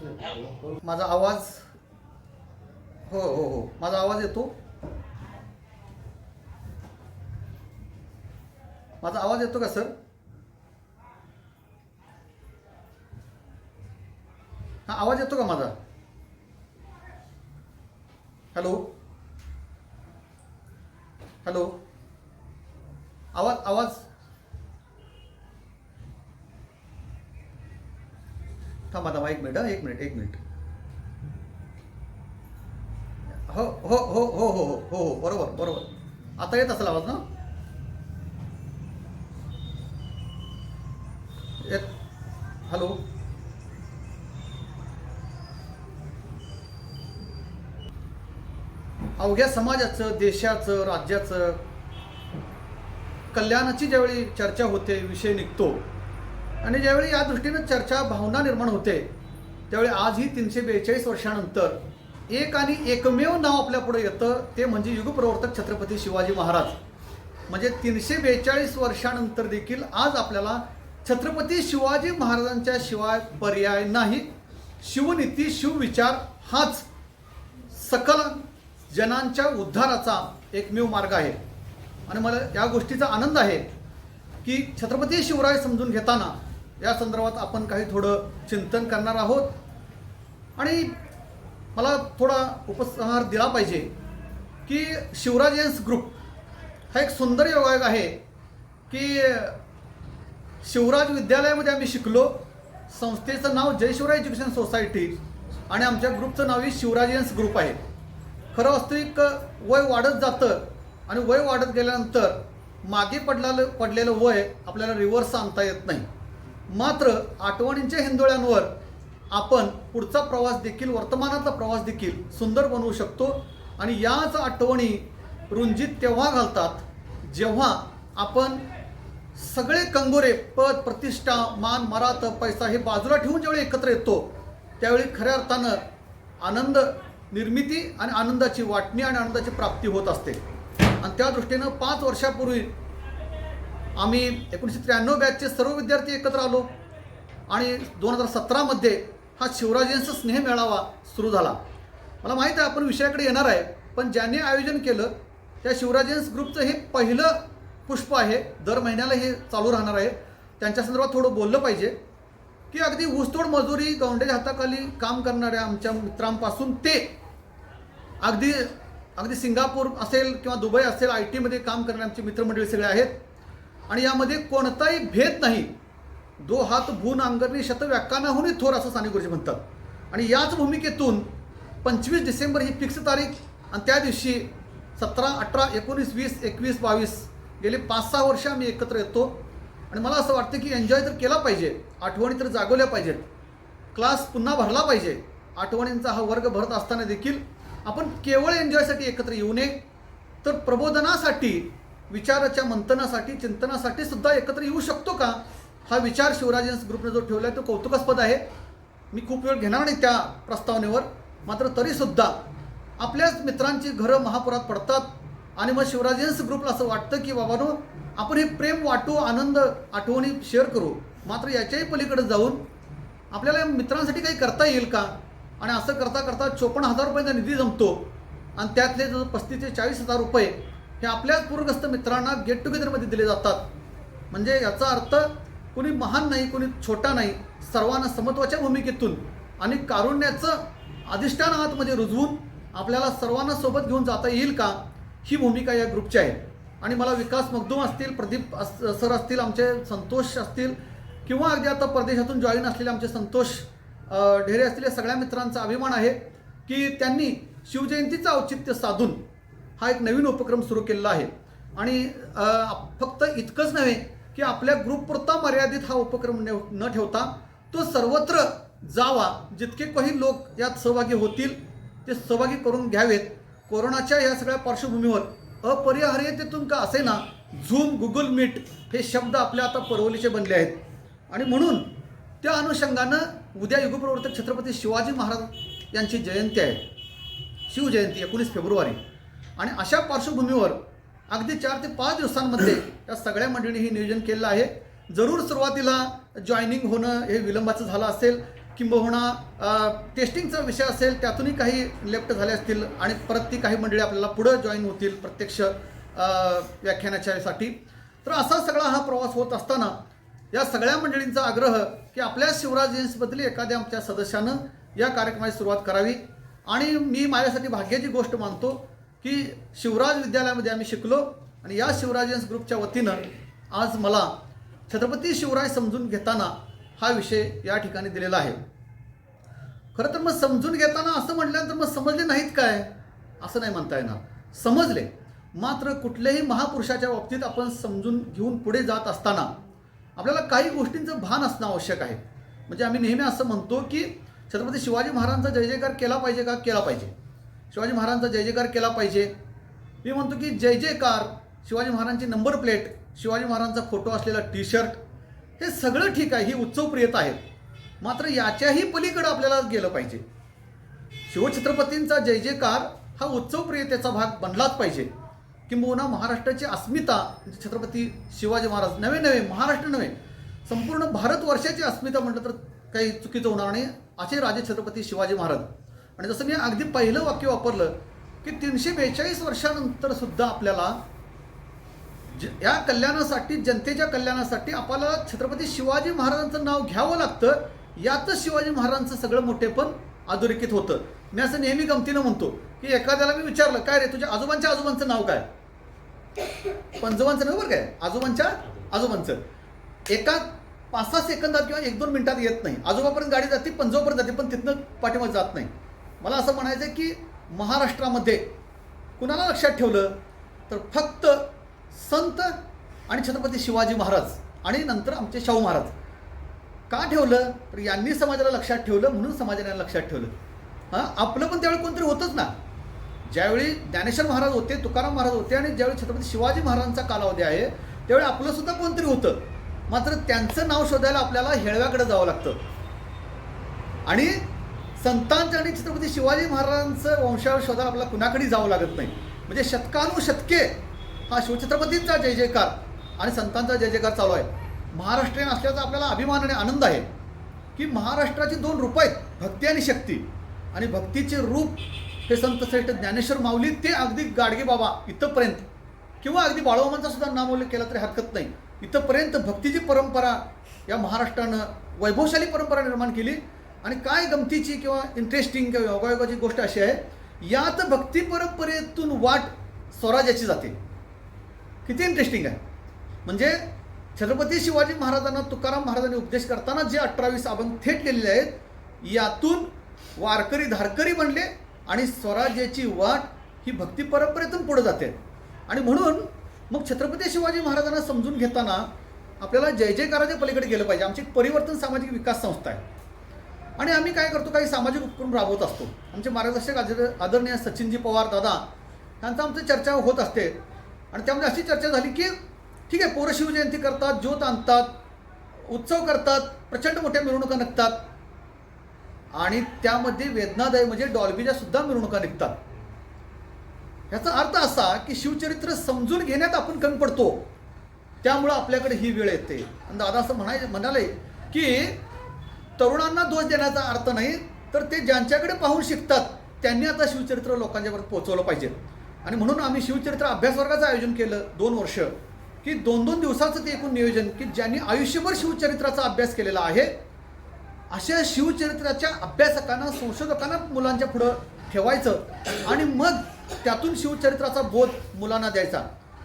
माझा आवाज हो हो हो माझा आवाज येतो. माझा आवाज येतो का सर? हा आवाज येतो का माझा? हॅलो हॅलो आवाज आवाज थांबा थांबा एक मिनिट एक मिनिट. हो हो हो हो हो हो हो हो बरोबर बरोबर. आता येत असेल आवाज ना? येत. हॅलो अवघ्या समाजाचं देशाचं राज्याचं कल्याणाची ज्यावेळी चर्चा होते, विषय निघतो आणि ज्यावेळी या दृष्टीनं चर्चा भावना निर्माण होते, त्यावेळी आजही 342 वर्षानंतर एक आणि एकमेव नाव आपल्या पुढे येतं, ते म्हणजे युगप्रवर्तक छत्रपती शिवाजी महाराज. म्हणजे 342 वर्षानंतर देखील आज आपल्याला छत्रपती शिवाजी महाराजांच्या शिवाय पर्याय नाही. शिवनीती शिवविचार हाच सकल जनांच्या उद्धाराचा एकमेव मार्ग आहे. आणि मला या गोष्टीचा आनंद आहे की छत्रपती शिवराय समजून घेताना या संदर्भात आपण काही थोडं चिंतन करणार आहोत. आणि मला थोडा उपसंहार दिला पाहिजे की शिवराजेंस ग्रुप हा एक सुंदर योगायोग आहे की शिवराज विद्यालयामध्ये आम्ही शिकलो. संस्थेचं नाव जय शिवराय एज्युकेशन सोसायटी आणि आमच्या ग्रुपचं नावही शिवराजेंस ग्रुप आहे. खरं वास्तविक वय वाढत जातं आणि वय वाढत गेल्यानंतर मागे पडलेलं वय आपल्याला रिव्हर्स आणता येत नाही. मात्र आठवणींच्या हिंदोळ्यांवर आपण पुढचा प्रवास देखील, वर्तमानाचा प्रवास देखील सुंदर बनवू शकतो. आणि याच आठवणी रुंजीत तेव्हा घालतात जेव्हा आपण सगळे कंगोरे, पद, प्रतिष्ठा, मान, मरात, पैसा हे बाजूला ठेवून ज्यावेळी एकत्र येतो, त्यावेळी खऱ्या अर्थानं आनंद निर्मिती आणि आनंदाची वाटणी आणि आनंदाची प्राप्ती होत असते. आणि त्या दृष्टीनं 5 वर्षापूर्वी आम्ही 1993 बॅचचे सर्व विद्यार्थी एकत्र आलो आणि 2017 हा शिवराजेंचा स्नेह मेळावा सुरू झाला. मला माहीत आहे आपण विषयाकडे येणार आहे, पण ज्यांनी आयोजन केलं त्या शिवराजेंस ग्रुपचं हे पहिलं पुष्प आहे. दर महिन्याला हे चालू राहणार आहे. त्यांच्या संदर्भात थोडं बोललं पाहिजे की अगदी ऊसतोड मजुरी गौंड्याच्या हाताखाली काम करणाऱ्या आमच्या मित्रांपासून ते अगदी सिंगापूर असेल किंवा दुबई असेल, IT मध्ये काम करणारे आमचे मित्रमंडळी सगळे आहेत. आणि यामध्ये कोणताही भेद नाही. दो हात भू नांगरणी शतव्याख्यानाहूनही थोर असं साने गुरुजी म्हणतात. आणि याच भूमिकेतून 25 डिसेंबर ही फिक्स तारीख आणि त्या दिवशी 17, 18, 19, 20, 21, 22 गेले 5-6 वर्ष आम्ही एकत्र येतो. आणि मला असं वाटतं की एन्जॉय तर केला पाहिजे, आठवणी तर जागवल्या पाहिजेत, क्लास पुन्हा भरला पाहिजे. आठवणींचा हा वर्ग भरत असताना देखील आपण केवळ एन्जॉयसाठी एकत्र येऊ नये, तर प्रबोधनासाठी, विचाराच्या मंथनासाठी, चिंतनासाठी सुद्धा एकत्र येऊ शकतो का, हा विचार शिवराजेंस ग्रुपने जो ठेवला आहे तो कौतुकास्पद आहे. मी खूप वेळ घेणार नाही त्या प्रस्तावनेवर. मात्र तरीसुद्धा आपल्याच मित्रांची घरं महापुरात पडतात आणि मग शिवराजेंस ग्रुपला असं वाटतं की बाबांनो आपण हे प्रेम वाटू, आनंद, आठवणी शेअर करू. मात्र याच्याही पलीकडे जाऊन आपल्याला मित्रांसाठी काही करता येईल का. आणि असं करता करता 54,000 रुपयांचा निधी जमतो आणि त्यातले जो 35,000 ते 40,000 रुपये हे आपल्याच पूरग्रस्त मित्रांना गेट टुगेदरमध्ये दिले जातात. म्हणजे याचा अर्थ कोणी महान नाही, कोणी छोटा नाही, सर्वांना समत्वाच्या भूमिकेतून आणि कारुण्याचं अधिष्ठान आतमध्ये रुजवून आपल्याला सर्वांना सोबत घेऊन जाता येईल का, ही भूमिका या ग्रुपची आहे. आणि मला विकास मगदूम असतील, प्रदीप सर असतील, आमचे संतोष असतील किंवा अगदी आता परदेशातून जॉईन असलेले आमचे संतोष ढेरे असतील, या सगळ्या मित्रांचा अभिमान आहे की त्यांनी शिवजयंतीचं औचित्य साधून हा एक नवीन उपक्रम सुरू केलेला आहे. आणि फक्त इतकंच नव्हे की आपल्या ग्रुपपुरता मर्यादित हा उपक्रम न ठेवता तो सर्वत्र जावा. जितके काही लोक यात सहभागी होतील ते सहभागी करून घ्यावेत. कोरोनाच्या या सगळ्या पार्श्वभूमीवर अपरिहार्यतेतून का असे ना, झूम, गुगल मीट हे शब्द आपल्या आता परवलीचे बनले आहेत. आणि म्हणून त्या अनुषंगानं उद्या युगप्रवर्तक छत्रपती शिवाजी महाराज यांची जयंती आहे, शिवजयंती 19 फेब्रुवारी. आणि अशा पार्श्वभूमीवर अगदी 4 ते 5 दिवसांमध्ये या सगळ्या मंडळींनी हे नियोजन केलेलं आहे. जरूर सुरुवातीला जॉईनिंग होणं हे विलंबाचं झालं असेल किंबहुना टेस्टिंगचा विषय असेल त्यातूनही काही लेफ्ट झाले असतील आणि परत ती काही मंडळी आपल्याला पुढं जॉईन होतील प्रत्यक्ष व्याख्यानाच्यासाठी. तर असा सगळा हा प्रवास होत असताना या सगळ्या मंडळींचा आग्रह की आपल्या शिवराज एजन्सीबद्दल एखाद्या आमच्या सदस्यानं या कार्यक्रमाची सुरुवात करावी. आणि मी माझ्यासाठी भाग्याची गोष्ट मानतो की शिवराज विद्यालयामध्ये आम्ही शिकलो आणि या शिवराज एजन्स ग्रुपच्या वतीनं आज मला छत्रपती शिवराय समजून घेताना हा विषय या ठिकाणी दिलेला आहे. खरं तर मग समजून घेताना असं म्हटल्यानंतर मग समजले नाहीत काय असं नाही म्हणता येणार. समजले, मात्र कुठल्याही महापुरुषाच्या बाबतीत आपण समजून घेऊन पुढे जात असताना आपल्याला काही गोष्टींचं भान असणं आवश्यक आहे. म्हणजे आम्ही नेहमी असं म्हणतो की छत्रपती शिवाजी महाराजांचा जय जयकार केला पाहिजे का? केला पाहिजे. शिवाजी महाराजांचा जय जयकार केला पाहिजे. मी म्हणतो की जय जयकार, शिवाजी महाराजांची नंबर प्लेट, शिवाजी महाराजांचा फोटो असलेला टी शर्ट, हे सगळं ठीक आहे, ही उत्सवप्रियता आहे. मात्र याच्याही पलीकडं आपल्याला गेलं पाहिजे. शिवछत्रपतींचा जय जयकार हा उत्सवप्रियतेचा भाग बनलाच पाहिजे. किंबहुना महाराष्ट्राची अस्मिता छत्रपती शिवाजी महाराज नवे महाराष्ट्र नव्हे, संपूर्ण भारतवर्षाची अस्मिता म्हटलं तर काही चुकीचं होणार नाही, असे राजे छत्रपती शिवाजी महाराज. आणि जसं मी अगदी पहिलं वाक्य वापरलं की 342 वर्षानंतर सुद्धा आपल्याला या कल्याणासाठी, जनतेच्या कल्याणासाठी आपल्याला छत्रपती शिवाजी महाराजांचं नाव घ्यावं लागतं. यातच शिवाजी महाराजांचं सगळं मोठेपण अधोरेखित होतं. मी असं नेहमी गमतीनं म्हणतो की एखाद्याला मी विचारलं, काय रे तुझ्या आजोबांचं नाव काय? पंजोबांचं नाव बरं काय, आजोबांचं एका 5-6 सेकंदात किंवा 1-2 मिनिटात येत नाही. आजोबापर्यंत गाडी जाते, पंजोबापर्यंत जाते, पण तिथनं पाठीमागे जात नाही. मला असं म्हणायचं आहे की महाराष्ट्रामध्ये कुणाला लक्षात ठेवलं तर फक्त संत आणि छत्रपती शिवाजी महाराज आणि नंतर आमचे शाहू महाराज. का ठेवलं तर यांनी समाजाला लक्षात ठेवलं म्हणून समाजाने लक्षात ठेवलं. आपलं पण त्यावेळी कोणतरी होतंच ना. ज्यावेळी ज्ञानेश्वर महाराज होते, तुकाराम महाराज होते आणि ज्यावेळी छत्रपती शिवाजी महाराजांचा कालावधी आहे त्यावेळी आपलं सुद्धा कोणतरी होतं. मात्र त्यांचं नाव शोधायला आपल्याला हेळव्याकडे जावं लागतं. आणि संतांच्या आणि छत्रपती शिवाजी महाराजांचं वंशावळ शोधायला आपल्याला कुणाकडे जावं लागत नाही. म्हणजे शतकानुशतके हा शिवछत्रपतींचा जय जयकार आणि संतांचा जय जयकार चालू आहे. महाराष्ट्रीयन असल्याचा आपल्याला अभिमान आणि आनंद आहे की महाराष्ट्राची 2 रूप आहेत, भक्ती आणि शक्ती. आणि भक्तीचे रूप हे संत श्रेष्ठ ज्ञानेश्वर माऊली ते अगदी गाडगे बाबा इथंपर्यंत, किंवा अगदी बाळूमामांचा सुद्धा नामोल्लेख केला तरी हरकत नाही, इथंपर्यंत भक्तीची परंपरा या महाराष्ट्रानं वैभवशाली परंपरा निर्माण केली. आणि काय गमतीची किंवा इंटरेस्टिंग किंवा योगायोगाची गोष्ट अशी आहे, यात भक्ती परंपरेतून वाट स्वराज्याची जाते. किती इंटरेस्टिंग आहे. म्हणजे छत्रपती शिवाजी महाराजांना तुकाराम महाराजांनी उपदेश करताना जे 18-20 अभंग थेट केलेले आहेत, यातून वारकरी धारकरी बनले आणि स्वराज्याची वाट ही भक्ती परंपरेतून पुढे जाते. आणि म्हणून मग छत्रपती शिवाजी महाराजांना समजून घेताना आपल्याला जय जयकाराच्या पलीकडे गेलं पाहिजे. आमची परिवर्तन सामाजिक विकास संस्था आहे आणि आम्ही काय करतो, काही सामाजिक उपक्रम राबवत असतो. आमचे मार्गदर्शक आदरणीय सचिनजी पवार दादा यांचा आमची चर्चा होत असते. आणि त्यामध्ये अशी चर्चा झाली की ठीक आहे, पोरं शिवजयंती करतात, ज्योत आणतात, उत्सव करतात, प्रचंड मोठ्या मिरवणुका निघतात आणि त्यामध्ये वेदनादायी म्हणजे डॉल्बीच्या सुद्धा मिरवणुका निघतात. याचा अर्थ असा की शिवचरित्र समजून घेण्यात आपण कमी पडतो, त्यामुळं आपल्याकडे ही वेळ येते. आणि दादा असं म्हणाले की तरुणांना दोष देण्याचा अर्थ नाही, तर ते ज्यांच्याकडे पाहून शिकतात त्यांनी आता शिवचरित्र लोकांच्यापर्यंत पोहोचवलं पाहिजे. आणि म्हणून आम्ही शिवचरित्र अभ्यास वर्गाचं आयोजन केलं 2 वर्ष, की 2-2 दिवसाचं ते एकूण नियोजन, की ज्यांनी आयुष्यभर शिवचरित्राचा अभ्यास केलेला आहे अशा शिवचरित्राच्या अभ्यासकांना, संशोधकांना मुलांच्या पुढं ठेवायचं आणि मग त्यातून शिवचरित्राचा बोध मुलांना द्यायचा.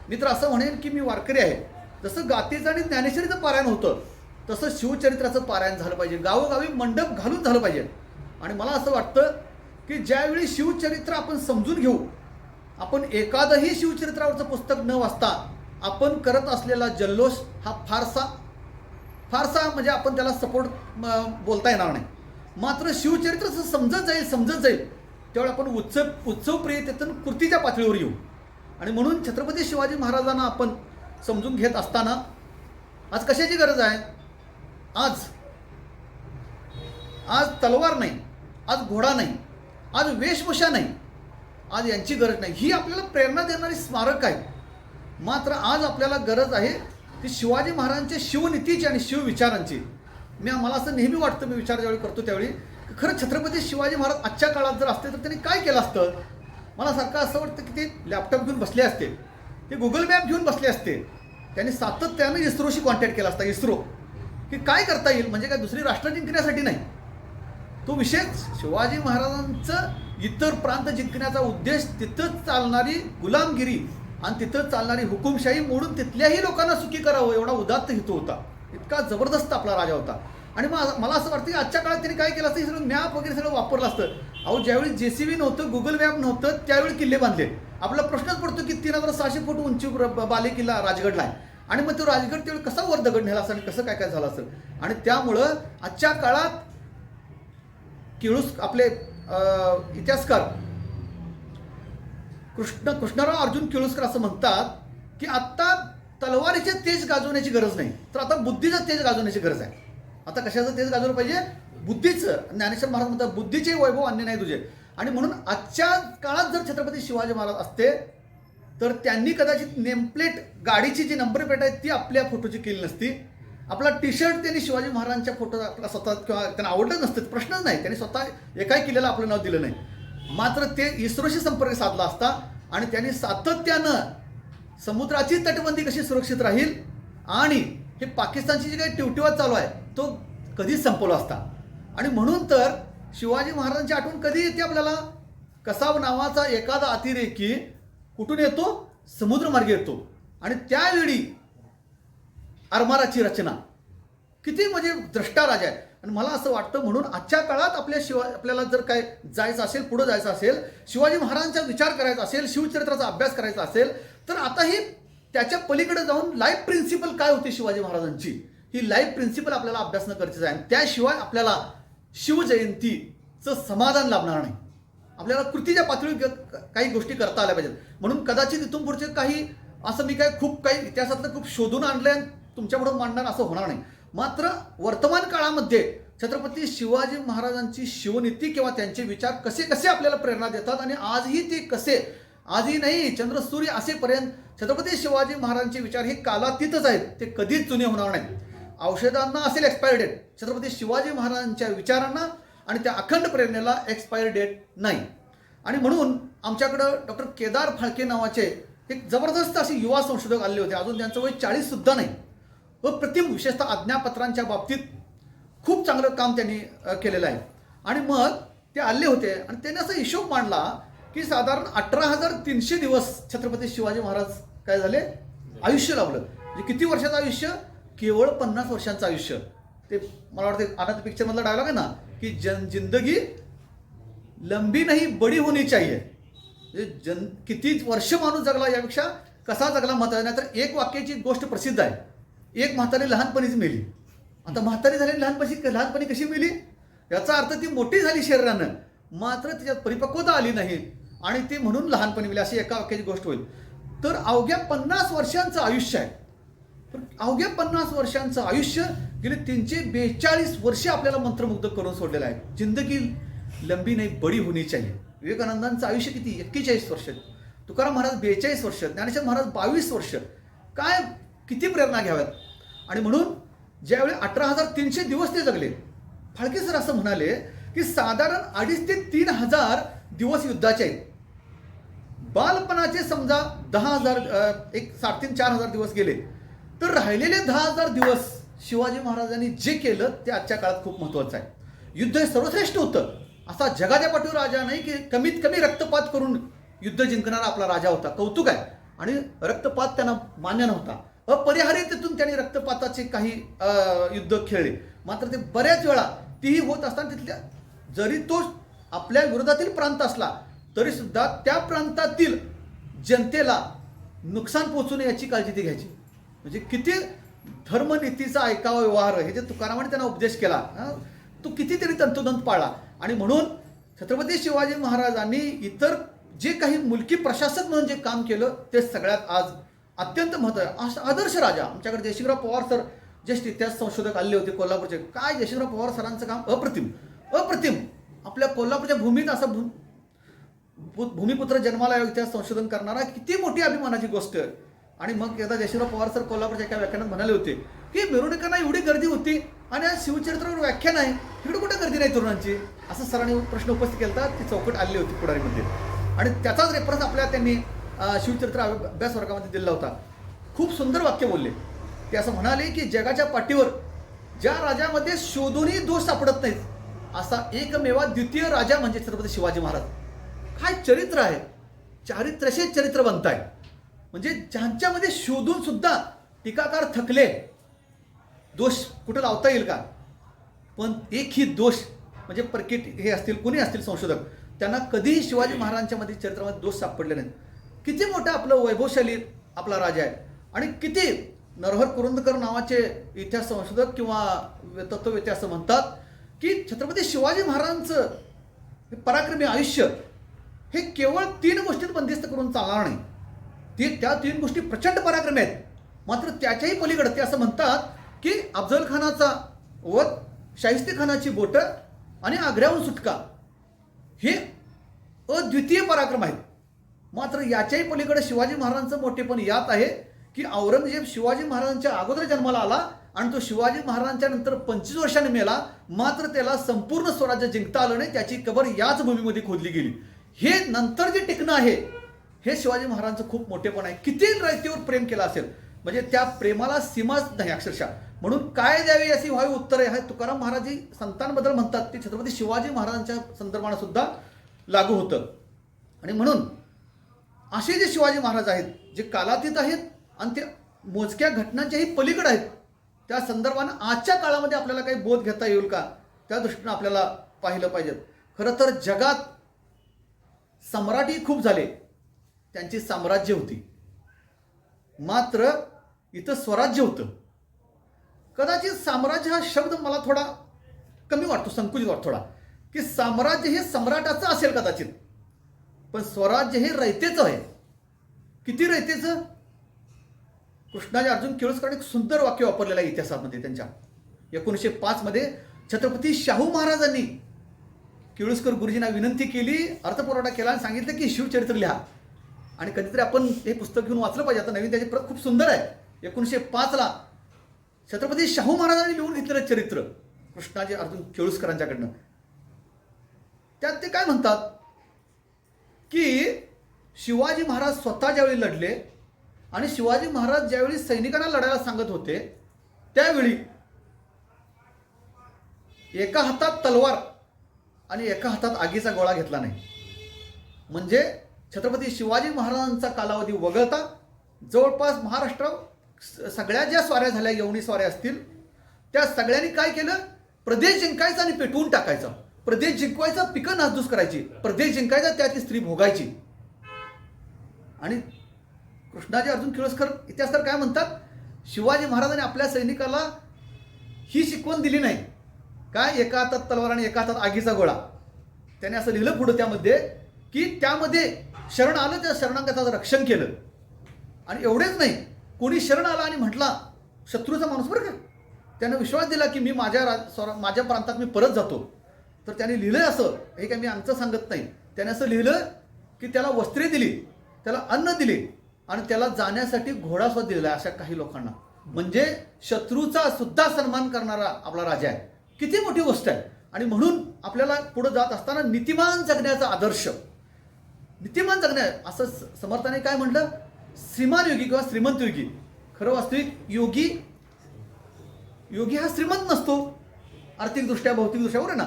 मी तर असं म्हणेन की मी वारकरी आहे, जसं गातेचं आणि ज्ञानेश्वरीचं पारायण होतं तसं शिवचरित्राचं पारायण झालं पाहिजे, गावोगावी मंडप घालून झालं पाहिजे. आणि मला असं वाटतं की ज्यावेळी शिवचरित्र आपण समजून घेऊ, आपण एखादंही शिवचरित्रावरचं पुस्तक न वाचता आपण करत असलेला जल्लोष हा फारसा म्हणजे आपण त्याला सपोर्ट बोलता येणार नाही. मात्र शिवचरित्र समजत जाईल त्यावेळी आपण उत्सवप्रियतेतून कृतीच्या पातळीवर येऊ. आणि म्हणून छत्रपती शिवाजी महाराजांना आपण समजून घेत असताना आज कशाची गरज आहे? आज तलवार नाही, आज घोडा नाही, आज वेशभूषा नाही, आज यांची गरज नाही. ही आपल्याला प्रेरणा देणारी स्मारक आहे. मात्र आज आपल्याला गरज आहे ती शिवाजी महाराजांच्या शिवनीतीची आणि शिवविचारांची. मला असं नेहमी वाटतं, मी विचार ज्यावेळी करतो त्यावेळी, खरं छत्रपती शिवाजी महाराज आजच्या काळात जर असते तर त्यांनी काय केलं असतं. मला सारखं असं वाटतं की ते लॅपटॉप घेऊन बसले असते, ते गुगल मॅप घेऊन बसले असते, त्यांनी सातत्यानं इस्रोशी कॉन्टॅक्ट केला असता. इस्रो की काय करता येईल, म्हणजे काय दुसरी राष्ट्र जिंकण्यासाठी नाही. तो विषय शिवाजी महाराजांचं इतर प्रांत जिंकण्याचा उद्देश तिथंच चालणारी गुलामगिरी आणि तिथं चालणारी हुकुमशाही मोडून तिथल्याही लोकांना सुखी करावं एवढा उदात्त हेतू होता. इतका जबरदस्त आपला राजा होता. आणि मग मला असं वाटतं की आजच्या काळात त्यांनी काय केलं असतं, हे सगळं मॅप वगैरे सगळं वापरलं असतं. अहो, ज्यावेळी JCB नव्हतं, गुगल मॅप नव्हतं, त्यावेळी किल्ले बांधले. आपला प्रश्नच पडतो की 3600 फूट उंची बालेकिल्ला राजगडला आहे, आणि मग तो राजगड त्यावेळी कसा वर दगड नेला असं आणि कसं काय काय झालं असेल. आणि त्यामुळं आजच्या काळात आपले इतिहासकार कृष्णराव अर्जुन केळुसकर असं म्हणतात की आत्ता तलवारीचे तेज गाजवण्याची गरज नाही, तर आता बुद्धीचं तेज गाजवण्याची गरज आहे. आता कशाचं तेज गाजवलं पाहिजे, बुद्धीचं. ज्ञानेश्वर महाराज म्हणतात बुद्धीचे वैभव अन्य नाही तुझे. आणि म्हणून आजच्या काळात जर छत्रपती शिवाजी महाराज असते तर त्यांनी कदाचित नेमप्लेट, गाडीची जी नंबर प्लेट आहे ती आपल्या फोटोची केली नसती. आपला टी-शर्ट त्यांनी शिवाजी महाराजांच्या फोटो आपला स्वतः किंवा त्यांना आवडलं नसतं, प्रश्नच नाही. त्यांनी स्वतः एकाही किल्ल्याला आपलं नाव दिलं नाही. मात्र ते इस्रोशी संपर्क साधला असता आणि त्यांनी सातत्यानं समुद्राची तटबंदी कशी सुरक्षित राहील आणि हे पाकिस्तानची जी काही टिवटिवाद चालू आहे तो कधीच संपवला असता. आणि म्हणून तर शिवाजी महाराजांची आठवण कधी येते आपल्याला, कसाब नावाचा एखादा अतिरेकी कुठून येतो, समुद्रमार्गे येतो, आणि त्यावेळी आरमाराची रचना किती म्हणजे द्रष्टा राजा आहे. आणि मला असं वाटतं म्हणून आजच्या काळात आपल्याला जर काय जायचं असेल, पुढं जायचं असेल, शिवाजी महाराजांचा विचार करायचा असेल, शिवचरित्राचा अभ्यास करायचा असेल, तर आता ही त्याच्या पलीकडे जाऊन लाईफ प्रिन्सिपल काय होती शिवाजी महाराजांची, ही लाईफ प्रिन्सिपल आपल्याला अभ्यासणं गरजेचं आहे. त्याशिवाय आपल्याला शिवजयंतीचं समाधान लाभणार नाही. आपल्याला कृतीच्या पातळीवर काही गोष्टी करता आल्या पाहिजेत. म्हणून कदाचित इथून पुढचे काही असं मी खूप काही इतिहासातलं खूप शोधून आणलंय आणि तुमच्यापुढे मांडणार असं होणार नाही. मात्र वर्तमान काळामध्ये छत्रपती शिवाजी महाराजांची शिवनीती किंवा त्यांचे विचार कसे कसे आपल्याला प्रेरणा देतात आणि आजही ते कसे, आजही नाही चंद्रसूर्य असेपर्यंत छत्रपती शिवाजी महाराजांचे विचार हे कालातीतच आहेत, ते कधीच जुने होणार नाहीत. औषधांना असेल एक्सपायर डेट, छत्रपती शिवाजी महाराजांच्या विचारांना आणि त्या अखंड प्रेरणेला एक्सपायर डेट नाही. आणि म्हणून आमच्याकडं डॉक्टर केदार फाळके नावाचे एक जबरदस्त असे युवा संशोधक आले होते. अजून त्यांचं वय 40 सुद्धा नाही. अप्रतिम, विशेषतः आज्ञापत्रांच्या बाबतीत खूप चांगलं काम त्यांनी केलेलं आहे. आणि मग ते आले होते आणि त्यांनी असा हिशोब मांडला की साधारण 18,300 दिवस छत्रपती शिवाजी महाराज काय झाले, आयुष्य लावलं. म्हणजे किती वर्षाचं आयुष्य, केवळ 50 वर्षांचं आयुष्य. ते मला वाटतं आनंद पिक्चरमधला डायलॉग आहे ना की जिंदगी लंबी नाही बडी होनी चाहिए. किती वर्ष माणूस जगला यापेक्षा कसा जगला महत्त्वाचा. नाही तर एक वाक्याची गोष्ट प्रसिद्ध आहे, एक म्हातारी लहानपणीच मेली. आता म्हातारी झाली लहानपणी कशी मेली, याचा अर्थ ती मोठी झाली शरीरानं, मात्र तिच्यात परिपक्वता आली नाही आणि ती म्हणून लहानपणी मेली, अशी एका वाक्याची गोष्ट होईल. तर अवघ्या 50 वर्षांचं आयुष्य आहे. तर अवघ्या 50 वर्षांचं आयुष्य गेले 342 वर्षे आपल्याला मंत्रमुग्ध करून सोडलेलं आहे. जिंदगी लंबी नाही बडी होनी चाहिए. विवेकानंदांचं आयुष्य किती, 41 वर्ष. तुकाराम महाराज 42 वर्ष, ज्ञानेश्वर महाराज 22 वर्ष. काय किती प्रेरणा घ्याव्यात. आणि म्हणून ज्यावेळी 18,300 दिवस ते जगले, फाळके सर असं म्हणाले की साधारण 2,500 ते 3,000 दिवस युद्धाचे आहेत. बालपणाचे समजा 10,000, एक 3,500-4,000 दिवस गेले, तर राहिलेले 10,000 दिवस शिवाजी महाराजांनी जे केलं ते आजच्या काळात खूप महत्त्वाचं आहे. युद्ध हे सर्वश्रेष्ठ होतं. असा जगाच्या पाठीवर राजा नाही की कमीत कमी रक्तपात करून युद्ध जिंकणारा आपला राजा होता, कौतुक आहे. आणि रक्तपात त्यांना मान्य नव्हता, अपरिहार्यतेतून त्यांनी रक्तपाताचे काही युद्ध खेळले. मात्र ते बऱ्याच वेळा तीही होत असताना तिथल्या जरी तो आपल्या विरोधातील प्रांत असला तरी सुद्धा त्या प्रांतातील जनतेला नुकसान पोहोचू नये याची काळजी ती घ्यायची. म्हणजे किती धर्मनीतीचा ऐकावा व्यवहार हे जे तुकारामाने त्यांना उपदेश केला, तो किती तरी तंतोतंत पाळला. आणि म्हणून छत्रपती शिवाजी महाराजांनी इतर जे काही मुलकी प्रशासक म्हणून जे काम केलं ते सगळ्यात आज अत्यंत महत्त्वाचं. आदर्श राजा. आमच्याकडे जयसिंगराव पवार सर ज्येष्ठ इतिहास संशोधक आले होते कोल्हापूरचे. काय जयसिंगराव पवार सरांचं काम अप्रतिम अप्रतिम. आपल्या कोल्हापूरच्या भूमीत असं भूमिपुत्र जन्माला इतिहास संशोधन करणारा किती मोठी अभिमानाची गोष्ट. आणि मग एकदा जयसिंगराव पवार सर कोल्हापूरच्या एका व्याख्यानात म्हणाले होते की मिरवणुकांना एवढी गर्दी होती आणि आज शिवचरित्रावर व्याख्यान आहे, इकडे कुठं गर्दी नाही तरुणांची, असं सरांनी प्रश्न उपस्थित केला होता. ती चौकट आलेली होती पुढारीमध्ये आणि त्याचाच रेफरन्स आपल्या त्यांनी शिवचरित्र अभ्यास वर्गामध्ये दिला होता. खूप सुंदर वाक्य बोलले. ते असं म्हणाले की जगाच्या पाठीवर ज्या राजामध्ये शोधूनही दोष सापडत नाहीत असा एकमेवा द्वितीय राजा म्हणजे छत्रपती शिवाजी महाराज. काय चरित्र आहे, चारित्र्याचे चरित्रवंत आहे. म्हणजे ज्यांच्यामध्ये शोधून सुद्धा टीकाकार थकले, दोष कुठं लावता येईल का, पण एकही दोष म्हणजे परकीट हे असतील कुणी असतील संशोधक, त्यांना कधीही शिवाजी महाराजांच्यामध्ये चरित्रामध्ये दोष सापडले नाहीत. किती मोठं आपलं वैभवशाली आपला राजा आहे आणि किती नरहर कुरुंदकर नावाचे इतिहास संशोधक किंवा तत्ववेत्ते असं म्हणतात की छत्रपती शिवाजी महाराजांचं हे पराक्रमी आयुष्य हे केवळ 3 गोष्टीत बंदिस्त करून चालणार नाही. त्या 3 गोष्टी प्रचंड पराक्रमी आहेत. मात्र त्याच्याही पलीकडे ते असं म्हणतात की अफजल खानाचा वध, शाहिस्ते खानाची बोटं आणि आग्र्याहून सुटका हे अद्वितीय पराक्रम आहेत. मात्र याच्याही पलीकडे शिवाजी महाराजांचं मोठेपण यात आहे की औरंगजेब शिवाजी महाराजांच्या अगोदर जन्माला आला आणि तो शिवाजी महाराजांच्या नंतर 25 वर्षांनी मेला, मात्र त्याला संपूर्ण स्वराज्य जिंकता आलं नाही. त्याची कबर याच भूमीमध्ये खोदली गेली. हे नंतर जे टिकणं आहे हे शिवाजी महाराजांचं खूप मोठेपण आहे. किती रयतेवर प्रेम केलं असेल, म्हणजे त्या प्रेमाला सीमाच नाही अक्षरशः. म्हणून काय द्यावे अशी व्हावी उत्तरे आहे तुकाराम महाराजी संतांबद्दल म्हणतात ते छत्रपती शिवाजी महाराजांच्या संदर्भाने सुद्धा लागू होतं. आणि म्हणून असे जे शिवाजी महाराज आहेत जे कालातीत आहेत आणि ते मोजक्या घटनांच्याही पलीकडे आहेत, त्या संदर्भानं आजच्या काळामध्ये आपल्याला काही बोध घेता येईल का, त्या दृष्टीनं आपल्याला पाहिलं पाहिजे. खरं तर जगात सम्राटही खूप झाले, त्यांची साम्राज्य होती, मात्र इथं स्वराज्य होतं. कदाचित साम्राज्य हा शब्द मला थोडा कमी वाटतो, संकुचित वाटतो थोडा, की साम्राज्य हे सम्राटाचं असेल कदाचित, पण स्वराज्य हे रयतेचं आहे. किती रयतेचं? कृष्णाजी अर्जुन केळुसकरांनी एक सुंदर वाक्य वापरलेलं आहे इतिहासामध्ये. त्यांच्या 1905 मध्ये छत्रपती शाहू महाराजांनी केळुसकर गुरुजींना विनंती केली, अर्थपुरवठा केला आणि सांगितलं की शिवचरित्र लिहा. आणि कधीतरी आपण हे पुस्तक घेऊन वाचलं पाहिजे. आता नवीन त्याची प्रत खूप सुंदर आहे. 1905ला छत्रपती शाहू महाराजांनी लिहून घेतलेलं चरित्र कृष्णाजी अर्जुन केळुसकरांच्याकडनं. त्यात ते काय म्हणतात की शिवाजी महाराज स्वतः ज्यावेळी लढले आणि शिवाजी महाराज ज्यावेळी सैनिकांना लढायला सांगत होते त्यावेळी एका हातात तलवार आणि एका हातात आगीचा गोळा घेतला नाही. म्हणजे छत्रपती शिवाजी महाराजांचा कालावधी वगळता जवळपास महाराष्ट्रात सगळ्या ज्या स्वाऱ्या झाल्या, यवनी स्वाऱ्या असतील, त्या सगळ्यांनी काय केलं, प्रदेश जिंकायचा आणि पेटवून टाकायचा. प्रदेश जिंकवायचा, पिकं नासधूस करायची, प्रदेश जिंकायचा, त्यातली स्त्री भोगायची. आणि कृष्णाजी अर्जुन केळुसकर इतिहासकार काय म्हणतात, शिवाजी महाराजांनी आपल्या सैनिकाला ही शिकवण दिली नाही. काय, एका हातात तलवार आणि एका हातात आगीचा गोळा. त्याने असं लिहिलं पुढं त्यामध्ये की त्यामध्ये शरण आलं, त्या शरणागताचं रक्षण केलं. आणि एवढेच नाही, कोणी शरण आला आणि म्हटला, शत्रूचा माणूस बरं का, त्यानं विश्वास दिला की मी माझ्या प्रांतात मी परत जातो, तर त्याने लिहिलं असं, हे काय मी आमचं सांगत नाही, त्याने असं लिहिलं की त्याला वस्त्रे दिली, त्याला अन्न दिले आणि त्याला जाण्यासाठी घोडासुद्धा दिलेला अशा काही लोकांना. म्हणजे शत्रूचा सुद्धा सन्मान करणारा आपला राजा आहे. किती मोठी गोष्ट आहे. आणि म्हणून आपल्याला पुढे जात असताना नीतिमान जगण्याचा आदर्श, नीतिमान जगण्या असं समर्थाने काय म्हटलं, श्रीमान योगी किंवा श्रीमंत योगी. खरं वास्तविक योगी हा श्रीमंत नसतो आर्थिकदृष्ट्या, भौतिकदृष्ट्या, बरोबर ना.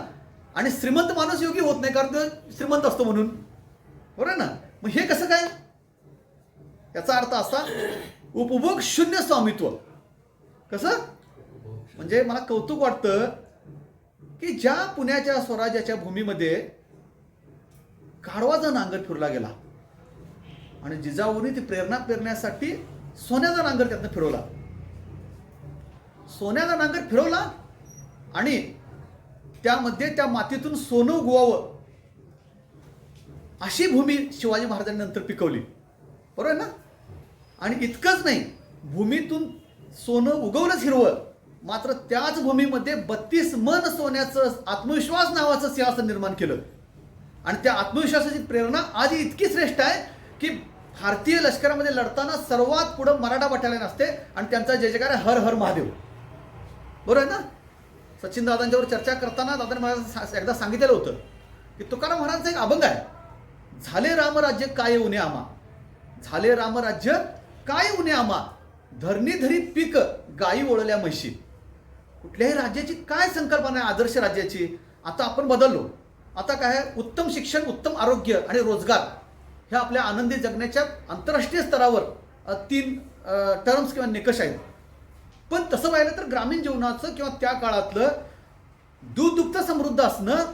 आणि श्रीमंत माणूस योगी होत नाही कारण तो श्रीमंत असतो म्हणून, बरोबर ना. मग हे कसं काय, याचा अर्थ असा, उपभोग शून्य स्वामित्व. कसं म्हणजे मला कौतुक वाटतं की ज्या पुण्याच्या स्वराज्याच्या भूमीमध्ये गाढवाचा नांगर फिरला गेला आणि जिजाऊनी ती प्रेरणा पेरण्यासाठी सोन्याचा नांगर त्यातनं फिरवला. सोन्याचा नांगर फिरवला आणि त्यामध्ये त्या मातीतून सोनं उगवावं अशी भूमी शिवाजी महाराजांनी नंतर पिकवली, बरोबर ना. आणि इतकंच नाही, भूमीतून सोनं उगवलंच हिरवं, मात्र त्याच भूमीमध्ये 32 मन सोन्याचं आत्मविश्वास नावाचं सिंहासन निर्माण केलं. आणि त्या आत्मविश्वासाची प्रेरणा आज इतकी श्रेष्ठ आहे की भारतीय लष्करामध्ये लढताना सर्वात पुढं मराठा बटालियन असते आणि त्यांचा जय जयकार हर हर महादेव, बरोबर ना. सचिन दादांच्यावर चर्चा करताना दादाने मला एकदा सांगितलेलं होतं की तुकाराम महाराजांचा एक अभंग आहे, झाले रामराज्य काय उणे आम्हा, झाले रामराज्य काय उणे आम्हा, धरणी धरी पीक गायी ओळल्या म्हशी. कुठल्याही राज्याची काय संकल्पना आहे आदर्श राज्याची? आता आपण बदललो. आता काय आहे, उत्तम शिक्षण, उत्तम आरोग्य आणि रोजगार ह्या आपल्या आनंदी जगण्याच्या आंतरराष्ट्रीय स्तरावर 3 टर्म्स किंवा निकष आहेत. पण तसं पाहिलं तर ग्रामीण जीवनाचं किंवा त्या काळातलं दूध दुग्ध समृद्ध असणं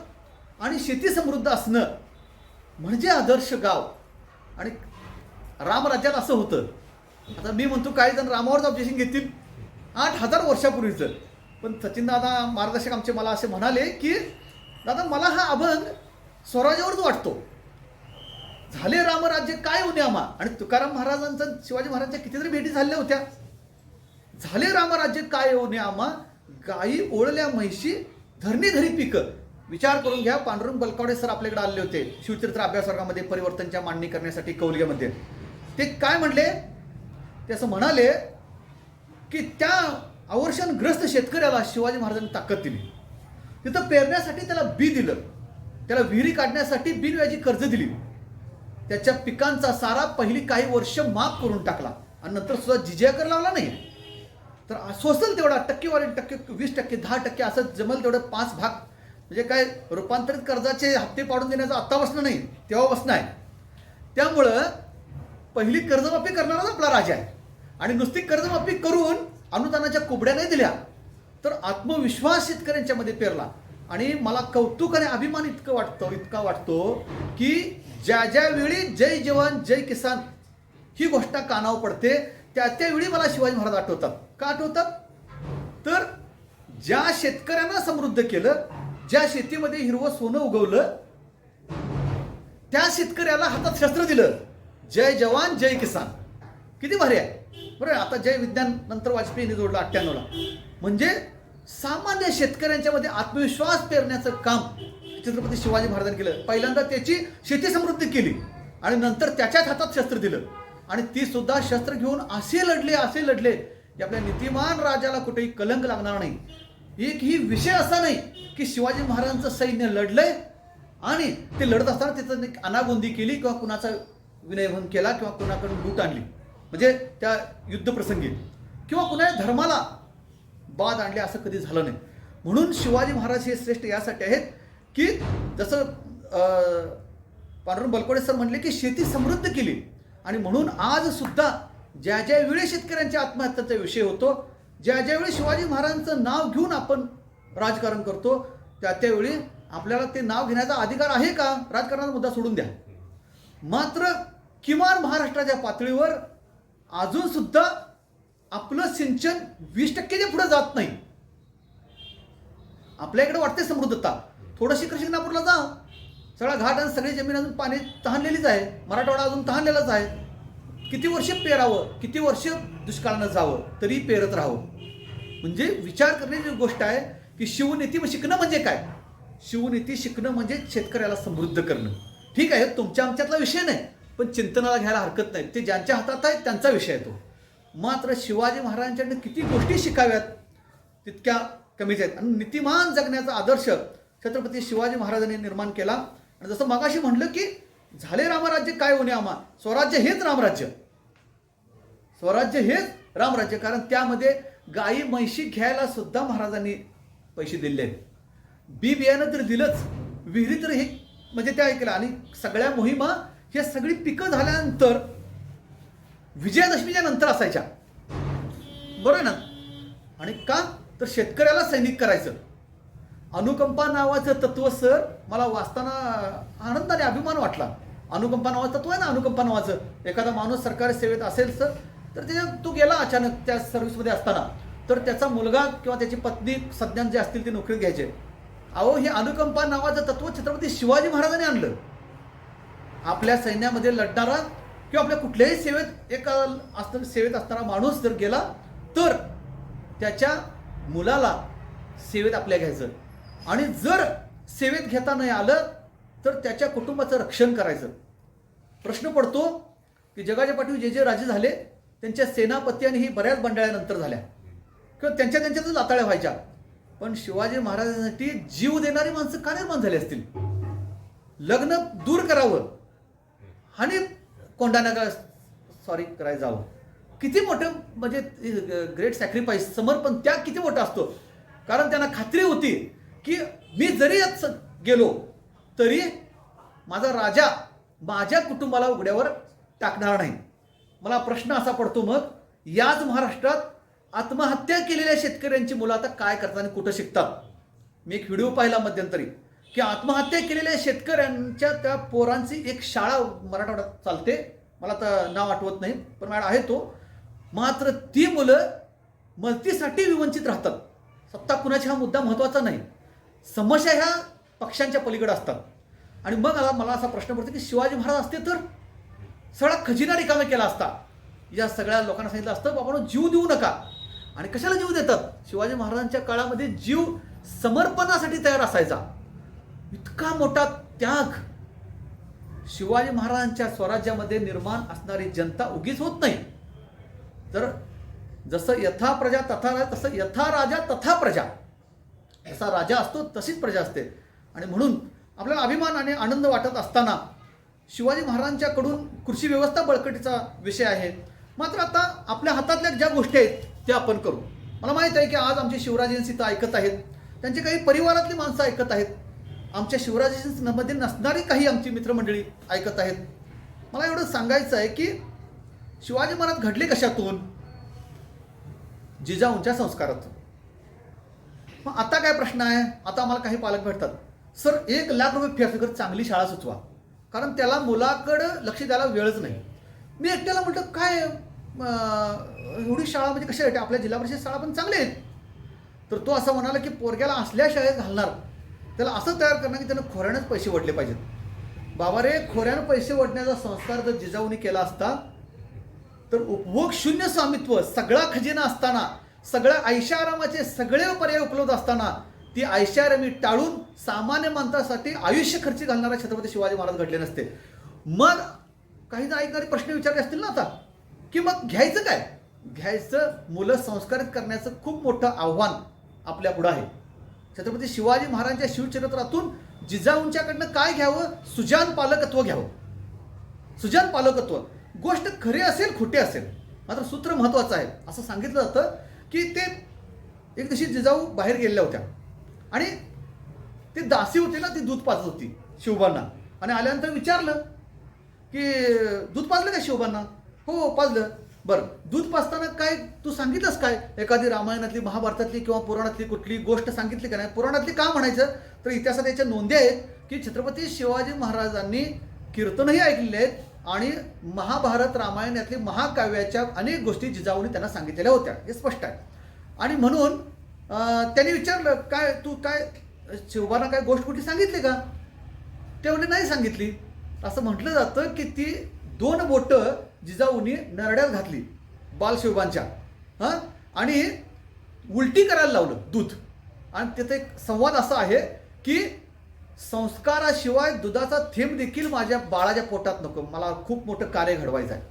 आणि शेती समृद्ध असणं म्हणजे आदर्श गाव. आणि रामराज्यात असं होतं. आता मी म्हणतो काही जण रामावरच ऑब्जेक्शन घेतील 8000 वर्षापूर्वीचं, पण सचिनदादा मार्गदर्शक आमचे मला असे म्हणाले की दादा मला हा अभंग स्वराज्यावरच वाटतो. झाले रामराज्य काय उणे आम्हा. आणि तुकाराम महाराजांचा शिवाजी महाराजांच्या कितीतरी भेटी झाल्या होत्या. झाले रामराज्य काय उणे आम्हा, गायी ओळल्या म्हैशी, धरणी धरी पिकं. विचार करून घ्या, पांडुरंग बलकवडे सर आपल्याकडे आले होते शिवचरित्र अभ्यास वर्गामध्ये परिवर्तनच्या मांडणी करण्यासाठी कौलग्यामध्ये. ते काय म्हणले, ते असं म्हणाले की त्या अवर्षणग्रस्त शेतकऱ्याला शिवाजी महाराजांनी ताकद दिली. तिथं पेरण्यासाठी त्याला बी दिलं, त्याला विहिरी काढण्यासाठी बिनव्याजी कर्ज दिली, त्याच्या पिकांचा सारा पहिली काही वर्ष माफ करून टाकला आणि नंतर सुद्धा जिजिया कर लावला नाही. तर सोसल तेवढा टक्केवारी 20%, 10% असं जमल तेवढं 5 भाग म्हणजे काय रूपांतरित कर्जाचे हप्ते पाडून देण्याचं आत्तापासून नाही तेव्हापासून आहे. त्यामुळं पहिली कर्जमाफी करणाराच आपला राजा आहे. आणि नुसती कर्जमाफी करून अनुदानाच्या कोबड्या नाही दिल्या, तर आत्मविश्वास शेतकऱ्यांच्या मध्ये पेरला. आणि मला कौतुक आणि अभिमान इतका वाटतो की ज्या ज्या वेळी जय जवान जय किसान ही गोष्ट कानावर पडते त्यावेळी मला शिवाजी महाराज आठवतात. का आठवतात? तर ज्या शेतकऱ्यांना समृद्ध केलं, ज्या शेतीमध्ये हिरवं सोनं उगवलं, त्या शेतकऱ्याला हातात शस्त्र दिलं, जय जवान जय किसान. किती भारी आहे बरं. आता जय विज्ञान नंतर वाजपेयीने जोडलं 98ला. म्हणजे सामान्य शेतकऱ्यांच्या मध्ये आत्मविश्वास पेरण्याचं काम छत्रपती शिवाजी महाराजांनी केलं. पहिल्यांदा त्याची शेती समृद्ध केली आणि नंतर त्याच्याच हातात शस्त्र दिलं. आणि ती सुद्धा शस्त्र घेऊन असे लढले की आपल्या नीतिमान राजाला कुठेही कलंक लागणार नाही. एकही विषय असा नाही की शिवाजी महाराजांचं सैन्य लढलंय आणि ते लढत असताना त्याचं अनागोंदी केली किंवा कुणाचा विनयभंग केला किंवा कुणाकडून लूट आणली, म्हणजे त्या युद्धप्रसंगी किंवा कुणा धर्माला बाद आणले, असं कधी झालं नाही. म्हणून शिवाजी महाराज हे श्रेष्ठ यासाठी आहेत की जसं पांडुरंग बलकवडे सर म्हणले की शेती समृद्ध केली. आणि म्हणून आज सुद्धा ज्या ज्या वेळी शेतकऱ्यांच्या आत्महत्याचा विषय होतो, ज्या ज्यावेळी शिवाजी महाराजांचं नाव घेऊन आपण राजकारण करतो, त्यावेळी आपल्याला ते नाव घेण्याचा अधिकार आहे का? राजकारणाचा मुद्दा सोडून द्या. मात्र किमान महाराष्ट्राच्या पातळीवर अजून सुद्धा आपलं सिंचन 20%च्या पुढे जात नाही. आपल्याकडे वाटते समृद्धता. थोडंशी कृषी नागपूरला जा, सगळा घाट आणि सगळी जमीन अजून पाणी तहानलेलीच आहे. मराठवाडा अजून तहानलेलाच आहे. किती वर्ष पेरावं, किती वर्ष दुष्काळानं जावं, तरी पेरत राहावं. म्हणजे विचार करण्याची गोष्ट आहे की शिवनीती शिकणं म्हणजे काय? शिवनीती शिकणं म्हणजे शेतकऱ्याला समृद्ध करणं. ठीक आहे, तुमच्या आमच्यातला विषय नाही, पण चिंतनाला घ्यायला हरकत नाही. ते ज्यांच्या हातात आहे त्यांचा विषय आहे तो. मात्र शिवाजी महाराजांच्याकडे किती गोष्टी शिकाव्यात तितक्या कमीच आहेत. आणि नीतिमान जगण्याचा आदर्श छत्रपती शिवाजी महाराजांनी निर्माण केला. आणि जसं मगाशी म्हणलं की झाले रामराज्य काय होणे आम्हा, स्वराज्य हेच रामराज्य, स्वराज्य हेच रामराज्य. कारण त्यामध्ये गायी म्हैशी घ्यायला सुद्धा महाराजांनी पैसे दिले आहेत. बी बियाणं तर दिलंच, विहिरी तर हे म्हणजे त्या ऐकलं. आणि सगळ्या मोहिमा हे सगळी पिकं झाल्यानंतर विजयादशमीच्या नंतर असायच्या, बरं ना. आणि का तर शेतकऱ्याला सैनिक करायचं. अनुकंपा नावाचं तत्व सर मला वाचताना आनंदाने अभिमान वाटला. अनुकंपा नावाचं तत्व आहे ना, अनुकंपा नावाचं. एखादा माणूस सरकारी सेवेत असेल सर, तर तो गेला अचानक त्या सर्व्हिसमध्ये असताना, तर त्याचा मुलगा किंवा त्याची पत्नी सज्ञान जे असतील ते नोकरीत घ्यायचे. अहो, हे अनुकंपा नावाचं तत्व छत्रपती शिवाजी महाराजांनी आणलं. आपल्या सैन्यामध्ये लढणारा किंवा आपल्या कुठल्याही सेवेत असणारा माणूस जर गेला तर त्याच्या मुलाला सेवेत आपल्या घ्यायचं. आणि जर सेवेत घेता नाही आलं तर त्याच्या कुटुंबाचं रक्षण करायचं. प्रश्न पडतो की जगाच्या पाठीवर जे राजे झाले त्यांच्या सेनापती आणि ही बऱ्याच बंडाळ्यानंतर झाल्या किंवा त्यांच्यातच लाताळ्या व्हायच्या. पण शिवाजी महाराजांसाठी जीव देणारी माणसं का निर्माण झाली असतील? लग्न दूर करावं आणि कोंडाणा सॉरी करायला जावं, किती मोठं म्हणजे ग्रेट सॅक्रिफाईस, समर्पण त्याग किती मोठा असतो. कारण त्यांना खात्री होती की मी जरी यात गेलो तरी माझा राजा माझ्या कुटुंबाला उघड्यावर टाकणार नाही. मला प्रश्न असा पडतो, मग याच महाराष्ट्रात आत्महत्या केलेल्या शेतकऱ्यांची मुलं आता काय करतात आणि कुठं शिकतात? मी एक व्हिडिओ पाहिला मध्यंतरी की आत्महत्या केलेल्या शेतकऱ्यांच्या त्या पोरांची एक शाळा मराठवाड्यात चालते, मला आता नाव आठवत नाही पण मॅडम आहे तो. मात्र ती मुलं मदतीसाठी विवंचित राहतात. सत्ता कुणाची हा मुद्दा महत्त्वाचा नाही, समस्या ह्या पक्षांच्या पलीकडे असतात. आणि मग मला असा प्रश्न पडतो की शिवाजी महाराज असते तर सगळा खजिना रिकामा केला असता. या सगळ्या लोकांना सांगितलं असतं बाबा जीव देऊ नका. आणि कशाला जीव देतात? शिवाजी महाराजांच्या काळामध्ये जीव समर्पणासाठी तयार असायचा. इतका मोठा त्याग शिवाजी महाराजांच्या स्वराज्यामध्ये निर्माण असणारी जनता उगीच होत नाही. तर जसं यथा प्रजा तथा राजा, तसं यथा राजा तथा प्रजा, जसा राजा असतो तशीच प्रजा असते. आणि म्हणून आपल्याला अभिमान आणि आनंद वाटत असताना शिवाजी महाराजांच्याकडून कृषी व्यवस्था बळकटीचा विषय आहे. मात्र आता आपल्या हातातल्या ज्या गोष्टी आहेत त्या आपण करू. मला माहीत आहे की आज आमचे शिवराजांशी तर ऐकत आहेत, त्यांचे काही परिवारातली माणसं ऐकत आहेत, आमच्या शिवराजांमध्ये नसणारी काही आमची मित्रमंडळी ऐकत आहेत. मला एवढं सांगायचं आहे की शिवाजी महाराज घडले कशातून? जिजाऊंच्या संस्कारातून. मग आता काय प्रश्न आहे? आता आम्हाला काही पालक भेटतात, सर 1,00,000 रुपये फी असली चांगली शाळा सुचवा, कारण त्याला मुलाकडं लक्ष द्यायला वेळच नाही. मी एकट्याला म्हटलं काय एवढी शाळा म्हणजे कशा आहे? आपल्या जिल्हा परिषद शाळा पण चांगल्या आहेत. तर तो असं म्हणाला की पोरग्याला असल्या शाळेत घालणार, त्याला असं तयार करणार की त्यानं खोऱ्यानंच पैसे वडले पाहिजेत. बाबा रे, खोऱ्यानं पैसे वडण्याचा संस्कार जर जिजाऊनी केला असता तर उपभोग शून्य स्वामित्व, सगळा खजिना असताना, सगळ्या ऐशारामाचे सगळे पर्याय उपलब्ध असताना ती ऐशारामी टाळून सामान्य माणसासाठी आयुष्य खर्ची घालणारा छत्रपती शिवाजी महाराज घडले नसते. मग काही जण ऐकणारे प्रश्न विचारले असतील ना आता की मग घ्यायचं काय? घ्यायचं, मुलं संस्कारित करण्याचं खूप मोठं आव्हान आपल्या पुढं आहे. छत्रपती शिवाजी महाराजांच्या शिवचरित्रातून जिजाऊंच्याकडनं काय घ्यावं? सुजान पालकत्व घ्यावं. सुजान पालकत्व, गोष्ट खरी असेल खोटी असेल, मात्र सूत्र महत्त्वाचं आहे. असं सांगितलं जातं की ते एक दिवशी जिजाऊ बाहेर गेलेल्या होत्या आणि ती दासी होती ना, ती दूध पाजत होती शिवबांना. आणि आल्यानंतर विचारलं की दूध पाजलं का शिवबांना? हो पाजलं. बरं, दूध पाजताना काय तू सांगितलंस काय? एखादी रामायणातली, महाभारतातली किंवा पुराणातली कुठली गोष्ट सांगितली का नाही? पुराणातली का म्हणायचं तर इतिहासात याच्या नोंदी आहेत की छत्रपती शिवाजी महाराजांनी कीर्तनही ऐकलेले आहेत आणि महाभारत रामायण यातली महाकाव्याच्या अनेक गोष्टी जिजाऊने त्यांना सांगितलेल्या होत्या, हे स्पष्ट आहे. आणि म्हणून त्यांनी विचारलं काय तू काय शिवबांना काय गोष्ट कुठली सांगितली का? ते म्हणजे नाही सांगितली. असं म्हटलं जातं की ती 2 बोटं जिजाऊनी नरड्यात घातली बालशिवबांच्या, हां, आणि उलटी करायला लावलं दूध. आणि तिथे एक संवाद असा आहे की संस्काराशिवाय दुधाचा थेंब देखील माझ्या बाळाच्या पोटात नको, मला खूप मोठं कार्य घडवायचं आहे.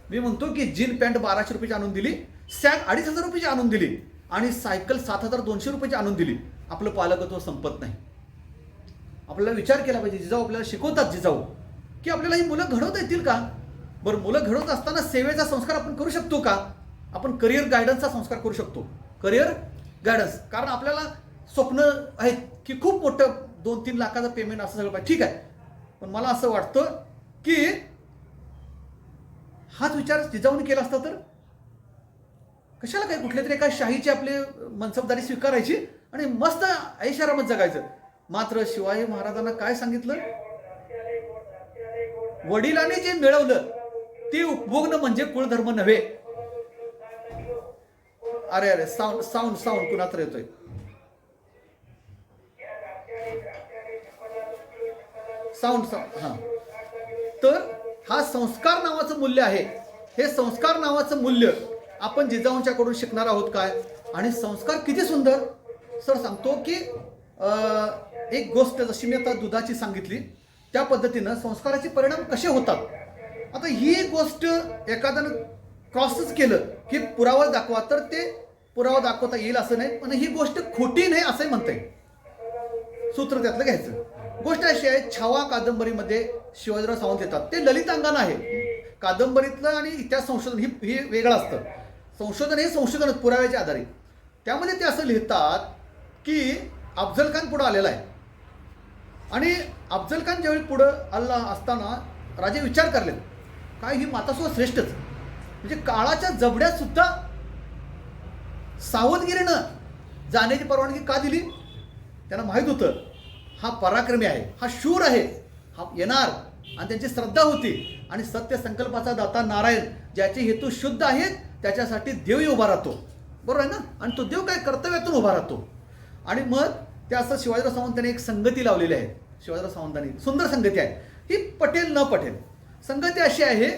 मी म्हणतो की जीन पॅन्ट 1200 रुपयाची आणून दिली, सॅग 2500 रुपयाची आणून दिली आणि सायकल 7200 रुपयाची आणून दिली, आपलं पालकत्व संपत नाही. आपल्याला विचार केला पाहिजे. जिजाऊ आपल्याला शिकवतात, जिजाऊ की आपल्याला ही मुलं घडवता येतील का? बरं, मुलं घडवत असताना सेवेचा संस्कार आपण करू शकतो का? आपण करिअर गायडन्सचा संस्कार करू शकतो. करिअर गायडन्स, कारण आपल्याला स्वप्न आहेत की खूप मोठं 2-3 लाखाचं पेमेंट असं सगळं पाहिजे, ठीक आहे. पण मला असं वाटतं की हाच विचार जिजाऊने केला असता तर कशाला काय कुठल्या तरी एका शाहीची आपली मनसबदारी स्वीकारायची आणि मस्त ऐशारामत जगायचं. मात्र शिवाजी महाराजांना काय सांगितलं? वडिलांनी जे मिळवलं ते उपभोगणं म्हणजे कुळधर्म नव्हे. अरे अरे, साऊंड साऊंड साऊंड कुणातर येतोय. साऊंड साऊंड हां. तर हा संस्कार नावाचं मूल्य आहे. हे संस्कार नावाचं मूल्य आपण जिजाऊंच्याकडून शिकणार आहोत काय? आणि संस्कार किती सुंदर. सर सांगतो की एक गोष्ट जशी मी आता दुधाची सांगितली त्या पद्धतीनं संस्काराचे परिणाम कसे होतात. आता ही गोष्ट एखाद्यानं क्रॉसच केलं की पुरावा दाखवा तर ते पुरावा दाखवता येईल असं नाही, पण ही गोष्ट खोटी नाही असंही म्हणता येईल. सूत्र त्यातलं घ्यायचं. गोष्ट अशी आहे, छावा कादंबरीमध्ये शिवाजीराव सावंत येतात. ते ललितांगानं आहे. कादंबरीतलं आणि इतिहास संशोधन ही वेगळं असतं. संशोधन हे संशोधन पुराव्याच्या आधारे. त्यामध्ये ते असं लिहितात की अफजल खान पुढं आलेला आहे आणि अफजल खान ज्यावेळी पुढं आला असताना राजे विचार करले, काय ही मातासुद्धा श्रेष्ठच. म्हणजे काळाच्या जबड्यात सुद्धा सावधगिरीनं जाण्याची परवानगी का दिली? त्यांना माहीत होतं हा पराक्रमी आहे, हा शूर आहे, हा येणार. आणि त्यांची श्रद्धा होती. आणि सत्य संकल्पाचा दाता नारायण, ज्याचे हेतू शुद्ध आहेत त्याच्यासाठी देवही उभा राहतो. बरोबर आहे ना? आणि तो देव काय कर्तव्यातून उभा राहतो. आणि मग ते असं शिवाजीराव सावंतांनी एक संगती लावलेली आहे. शिवाजीराव सावंतांनी सुंदर संगती आहे. ही पटेल न पटेल संगती अशी आहे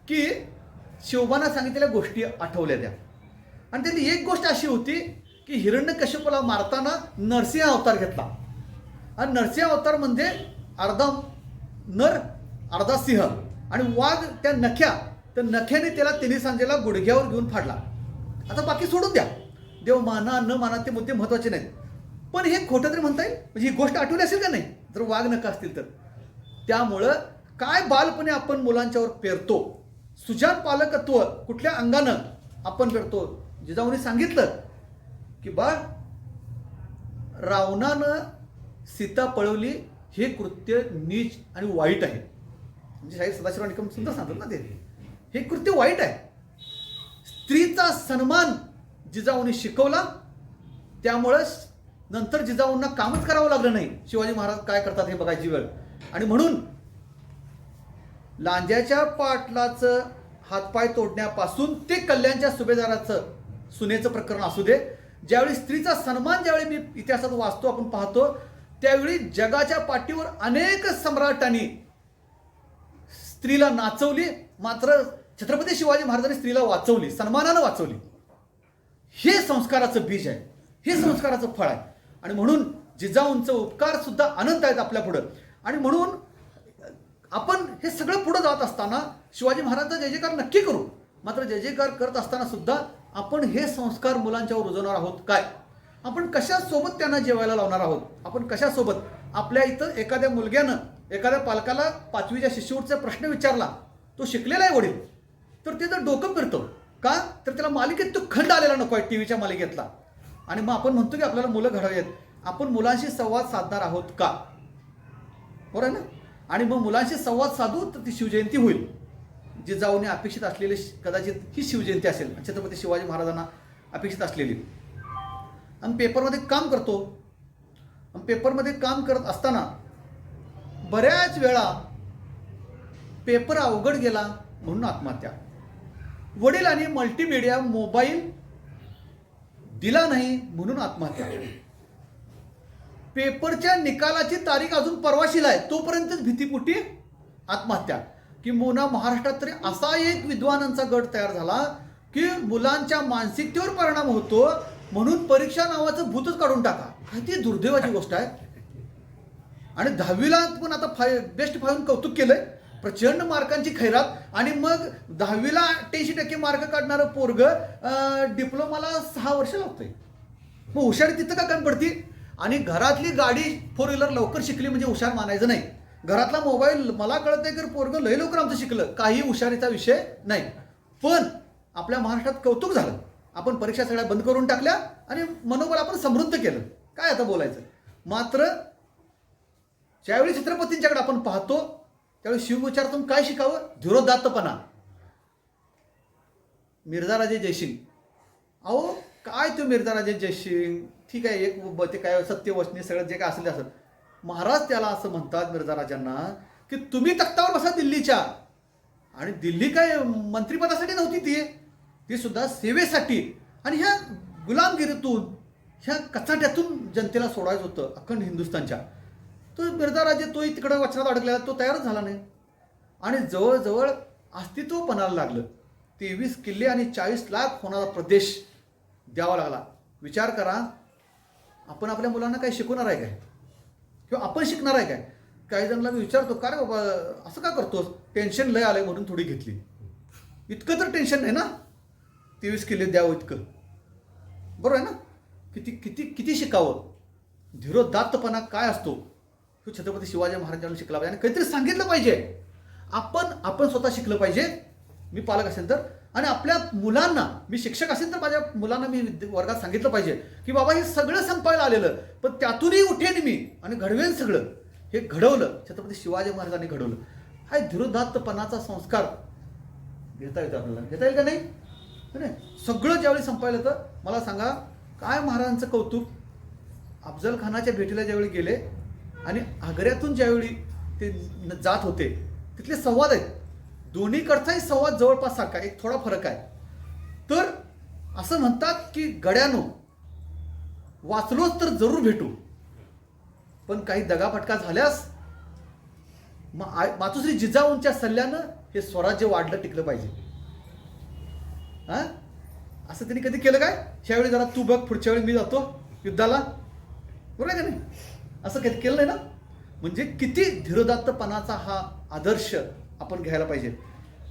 की शिवबांना सांगितलेल्या गोष्टी आठवल्या त्या. आणि त्यातली एक गोष्ट अशी होती की हिरण्यकश्यपाला मारताना नरसिंह अवतार घेतला. आणि नरसिंह अवतार म्हणजे अर्धा नर अर्धा सिंह. आणि वाघ त्या नख्या, तर नख्याने त्याला तिन्ही सांजेला गुडघ्यावर घेऊन फाडला. आता बाकी सोडून द्या, देव माना न माना ते मुद्दे महत्वाचे नाहीत. पण हे खोटं तरी म्हणता येईल. म्हणजे ही गोष्ट आठवली असेल का नाही जर वाघ नका असतील तर. त्यामुळं काय बालपणे आपण मुलांच्यावर पेरतो, सुजान पालकत्व कुठल्या अंगानं आपण पेरतो. जिजाऊने सांगितलं की बाळ, रावणानं सीता पळवली हे कृत्य नीच आणि वाईट आहे. म्हणजे शाहीर सदाशिवराव निकम सुंदर सांगतात ना ते, हे कृत्य वाईट आहे. स्त्रीचा सन्मान जिजाऊने शिकवला. त्यामुळं नंतर जिजाऊंना कामच करावं लागलं नाही. शिवाजी महाराज काय करतात हे बघायची वेळ. आणि म्हणून लांज्याच्या पाटलाचं हातपाय तोडण्यापासून ते कल्याणच्या सुभेदाराचं सुनेचं प्रकरण असू दे, ज्यावेळी स्त्रीचा सन्मान ज्यावेळी मी इतिहासात वाचतो, आपण पाहतो, त्यावेळी जगाच्या पाठीवर अनेक सम्राटांनी स्त्रीला नाचवली. मात्र छत्रपती शिवाजी महाराजांनी स्त्रीला वाचवली, सन्मानानं वाचवली. हे संस्काराचं बीज आहे, हे संस्काराचं फळ आहे. आणि म्हणून जिजाऊंचं उपकार सुद्धा अनंत आहेत आपल्या पुढं. आणि म्हणून आपण हे सगळं पुढं जात असताना शिवाजी महाराजांचा जय जयकार नक्की करू. मात्र जय जयकार करत असताना सुद्धा आपण हे संस्कार मुलांच्यावर रुजवणार आहोत काय? आपण कशासोबत त्यांना जेवायला लावणार आहोत? आपण कशासोबत? आपल्या इथं एखाद्या मुलग्यानं एखाद्या पालकाला 5वीच्या शिष्यवृत्तीचा प्रश्न विचारला, तो शिकलेला आहे वडील, तर ते जर डोकं फिरतं का, तर त्याला मालिकेत तो खंड आलेला नको आहे टीव्हीच्या मालिकेतला. आणि मग आपण म्हणतो की आपल्याला मुलं घडवावीत. आपण मुलांशी संवाद साधणार आहोत का? बरोबर आहे ना? आणि मग मुलांशी संवाद साधू तर ती शिवजयंती होईल. जिजाऊने अपेक्षित असलेली कदाचित ही शिवजयंती असेल, छत्रपती शिवाजी महाराजांना अपेक्षित असलेली. आणि पेपरमध्ये काम करतो. पेपरमध्ये काम करत असताना बऱ्याच वेळा पेपर अवघड गेला म्हणून आत्महत्या. वडिलांनी मल्टीमीडिया मोबाईल दिला नाही म्हणून आत्महत्या. पेपरच्या निकालाची तारीख अजून परवाशीला आहे तोपर्यंतच भीतीपोटी आत्महत्या. किंबहुना महाराष्ट्रात तरी असा एक विद्वानांचा गट तयार झाला की मुलांच्या मानसिकतेवर परिणाम होतो म्हणून परीक्षा नावाचं भूतच काढून टाका. किती दुर्दैवाची गोष्ट आहे. आणि 10वीला पण आता बेस्ट 5 कौतुक केलंय, प्रचंड मार्कांची खैरात. आणि मग 10वीला 88% मार्क काढणारं पोरग डिप्लोमाला 6 वर्ष लागतंय. मग हुशारी तिथं का कमी पडती? आणि घरातली गाडी 4 व्हीलर लवकर शिकली म्हणजे हुशार मानायचं नाही. घरातला मोबाईल मला कळत नाही की पोरग लय लवकर आमचं शिकलं, काही हुशारीचा विषय नाही. पण आपल्या महाराष्ट्रात कौतुक झालं. आपण परीक्षा सगळ्या बंद करून टाकल्या आणि मनोबल आपण समृद्ध केलं. काय आता बोलायचं. मात्र ज्यावेळी छत्रपतींच्याकडे आपण पाहतो त्यावेळी शिवविचारातून काय शिकावं? धीरोदात्तपणा. मिर्झाराजे जयसिंग, अहो काय तो मिर्झाराजे जयसिंग, ठीक आहे, एक ते काय सत्यवचने सगळं जे काय असेल ते असेल. महाराज त्याला असं म्हणतात मिर्झाराजांना की तुम्ही तख्तावर बसा दिल्लीच्या. आणि दिल्ली काय मंत्रिपदासाठी नव्हती, ती सुद्धा सेवेसाठी. आणि ह्या गुलामगिरीतून ह्या कचाट्यातून जनतेला सोडायचं होतं अखंड हिंदुस्थानच्या. तो मिर्झाराजे तोही तिकडं वचनात अडकलेला, तो तयारच झाला नाही. आणि जवळजवळ अस्तित्व पणाला लागलं. 23 किल्ले आणि 40 लाख होणारा प्रदेश द्यावा लागला. विचार करा, आपण आपल्या मुलांना काही शिकवणार आहे काय? किंवा आपण शिकणार आहे काय? काही जणांना मी विचारतो, का रे बाबा असं का करतोस? टेन्शन लय आलंय म्हणून थोडी घेतली. इतकं तर टेन्शन नाही ना, 23 किल्ले द्यावं इतकं. बरोबर आहे ना? किती किती किती शिकावं, धीरोदात्तपणा काय असतो तो छत्रपती शिवाजी महाराजांनी शिकला पाहिजे आणि काहीतरी सांगितलं पाहिजे. आपण स्वतः शिकलं पाहिजे, मी पालक असेल तर, आणि आपल्या मुलांना, मी शिक्षक असेल तर माझ्या मुलांना मी वर्गात सांगितलं पाहिजे की बाबा हे सगळं संपायला आलेलं, पण त्यातूनही उठेन मी आणि घडवेन सगळं. हे घडवलं छत्रपती शिवाजी महाराजांनी घडवलं. हा धीरोदात्तपणाचा संस्कार घेता येतो आपल्याला, घेता येईल का नाही? सगळं ज्यावेळी संपायला तर मला सांगा काय महाराजांचं कौतुक. अफजल खानाच्या भेटीला ज्यावेळी गेले आणि आग्र्यातून ज्यावेळी ते जात होते, तिथले संवाद आहेत, दोन्हीकडचाही संवाद जवळपास सारखा, एक थोडा फरक आहे. तर असं म्हणतात की गड्यानो वाचलोच तर जरूर भेटू, पण काही दगाफटका झाल्यास मातोश्री जिजाऊंच्या सल्ल्यानं हे स्वराज्य वाढलं टिकलं पाहिजे. हा, असं त्यांनी कधी केलं काय? ह्यावेळी जरा तू बघ, पुढच्या वेळी मी जातो युद्धाला, बरोबर आहे का नाही? असं कधी केलं नाही ना. म्हणजे किती धीरोदात्तपणाचा हा आदर्श आपण घ्यायला पाहिजे.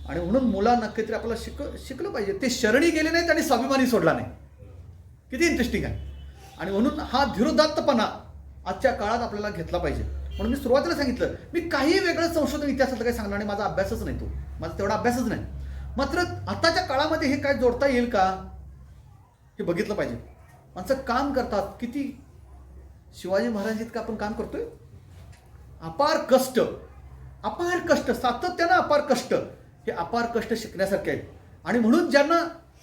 आणि म्हणून मुलांना काहीतरी आपल्याला शिकलं पाहिजे. ते शरणी गेले नाहीत आणि स्वाभिमानी सोडला नाही. किती इंटरेस्टिंग आहे. आणि म्हणून हा धीरोदात्तपणा आजच्या काळात आपल्याला घेतला पाहिजे. म्हणून मी सुरुवातीला सांगितलं, मी काही वेगळं संशोधन इतिहासातलं काही सांगणार नाही, माझा अभ्यासच नाही, तो माझा तेवढा अभ्यासच नाही. मात्र आताच्या काळामध्ये हे काय जोडता येईल का हे बघितलं पाहिजे. माणसं काम करतात, किती शिवाजी महाराज इतकं आपण काम करतोय. अपार कष्ट, सातत्यानं अपार कष्ट, हे अपार कष्ट शिकण्यासारखे आहेत. आणि म्हणून ज्यांना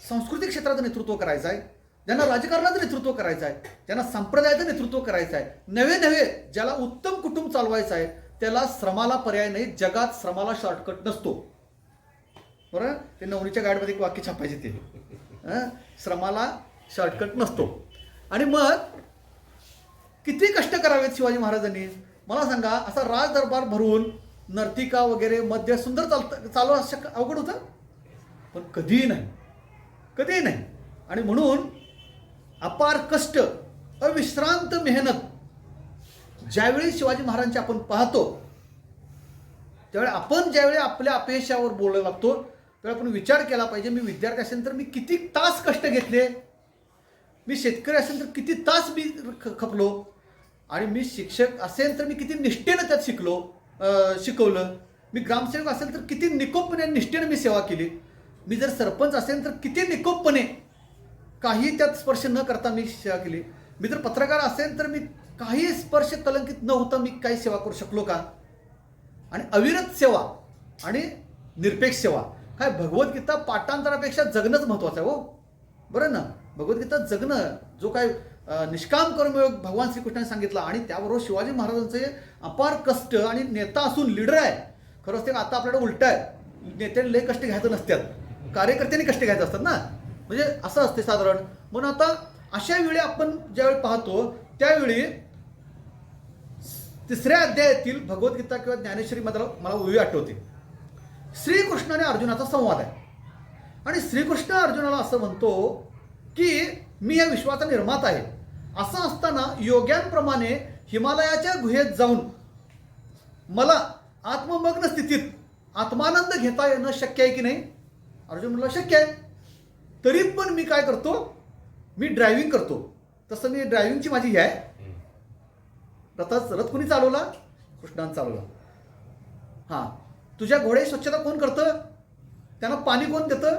सांस्कृतिक क्षेत्राचं नेतृत्व करायचं आहे, ज्यांना राजकारणाचं नेतृत्व करायचं आहे, ज्यांना संप्रदायाचं नेतृत्व करायचं आहे, नवे ज्याला उत्तम कुटुंब चालवायचं आहे, त्याला श्रमाला पर्याय नाही. जगात श्रमाला शॉर्टकट नसतो. बरोबर? ते नवरीच्या गाडीमध्ये एक वाक्य छापायचे ते, श्रमाला शॉर्टकट नसतो. आणि मग किती कष्ट करावेत शिवाजी महाराजांनी मला सांगा. असा राज दरबार भरून नर्तिका वगैरे मध्य सुंदर चालू अवघड होतं, पण कधीही नाही. आणि म्हणून अपार कष्ट, अविश्रांत मेहनत ज्यावेळी शिवाजी महाराजांची आपण पाहतो, त्यावेळी ज्यावेळी आपल्या अपयशावर बोलायला लागतो, त्यावेळी आपण विचार केला पाहिजे, मी विद्यार्थी असेल तर मी किती तास कष्ट घेतले, मी शेतकरी असेल तर किती तास मी खपलो, आणि मी शिक्षक असेल तर मी किती निष्ठेनं त्यात शिकवलं, मी ग्रामसेवक असेल तर किती निकोपपणे निष्ठेनं मी सेवा केली, मी जर सरपंच असेल तर किती निकोपपणे काही त्यात स्पर्श न करता मी सेवा केली, मी जर पत्रकार असेल तर मी काही स्पर्श कलंकित न होता मी काही सेवा करू शकलो का. आणि अविरत सेवा आणि निरपेक्ष सेवा. काय भगवद्गीता पाठांतरापेक्षा जगणंच महत्वाचं आहे. हो बरं ना, भगवद्गीता जगणं, जो काय निष्काम कर्मयोग भगवान श्रीकृष्णाने सांगितला, आणि त्याबरोबर शिवाजी महाराजांचे अपार कष्ट, आणि नेता असून लीडर आहे. खरंच ते आता आपल्याकडे उलट आहे, नेत्याने लय कष्ट घ्यायचं नसतात, कार्यकर्त्यांनी कष्ट घ्यायचे असतात ना, म्हणजे असं असते साधारण. म्हणून आता अशा वेळी आपण ज्यावेळी पाहतो त्यावेळी 3ऱ्या अध्यायातील भगवद्गीता किंवा ज्ञानेश्वरी मला ओवी आठवते. श्रीकृष्ण आणि अर्जुनाचा संवाद आहे, आणि श्रीकृष्ण अर्जुनाला असं म्हणतो की मी या विश्वाचा निर्माता आहे. असं असताना योग्यांप्रमाणे हिमालयाच्या गुहेत जाऊन मला आत्ममग्न स्थितीत आत्मानंद घेता येणं शक्य आहे की नाही. अर्जुन म्हणला शक्य आहे. तरी पण मी काय करतो, मी ड्रायव्हिंग करतो. तसं मी ड्रायव्हिंगची माझी ही आहे. रथ कोणी चालवला? कृष्णाने चालवला. हां, तुझ्या घोड्याची स्वच्छता कोण करतं? त्यांना पाणी कोण देतं?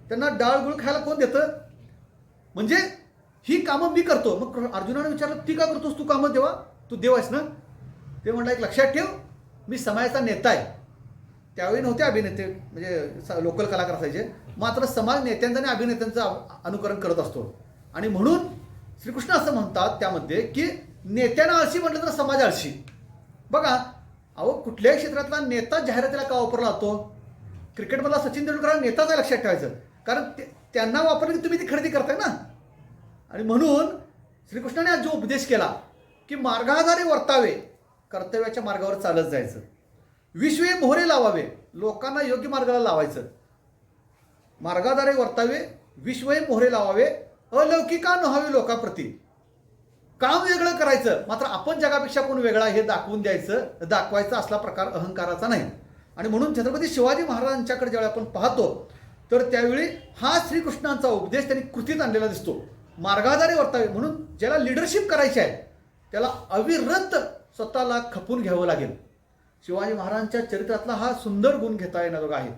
त्यांना डाळ गुळ खायला कोण देतं? म्हणजे ही कामं मी करतो. मग अर्जुनाने विचारलं, ती का करतोस तू कामं देवा? तू देव आहेस ना? ते म्हणला, एक लक्षात ठेव, मी समाजाचा नेता आहे. त्यावेळी नव्हते अभिनेते, म्हणजे लोकल कलाकार असायचे. मात्र समाज नेत्यांचं आणि अभिनेत्यांचं अनुकरण करत असतो. आणि म्हणून श्रीकृष्ण असं म्हणतात त्यामध्ये की नेत्यांना आळशी म्हटलं तर समाज आळशी. बघा, अहो कुठल्याही क्षेत्रातला नेता जाहिरातीला का वापरला जातो? क्रिकेटमधला सचिन तेंडुलकर नेताच आहे, लक्षात ठेवायचं. कारण त्यांना वापरलं की तुम्ही ती खरेदी करताय ना. आणि म्हणून श्रीकृष्णाने आज जो उपदेश केला की मार्गाधारे वर्तावे, कर्तव्याच्या मार्गावर चालत जायचं, विश्वे मोहरे लावावे, लोकांना योग्य मार्गाला लावायचं, मार्गाधारे वर्तावे, विश्वे मोहरे लावावे, अलौकिका नव्हावे लोकाप्रती, काम वेगळं करायचं, मात्र आपण जगापेक्षा कोण वेगळा हे दाखवायचं असला प्रकार अहंकाराचा नाही. आणि म्हणून छत्रपती शिवाजी महाराजांच्याकडे ज्यावेळी आपण पाहतो तर त्यावेळी हा श्रीकृष्णांचा उपदेश त्यांनी कृतीत आणलेला दिसतो. मार्गाधारे वर्तावे. म्हणून ज्याला लिडरशिप करायची आहे त्याला अविरत स्वतःला खपून घ्यावं लागेल. शिवाजी महाराजांच्या चरित्रातला हा सुंदर गुण घेता येणारा आहे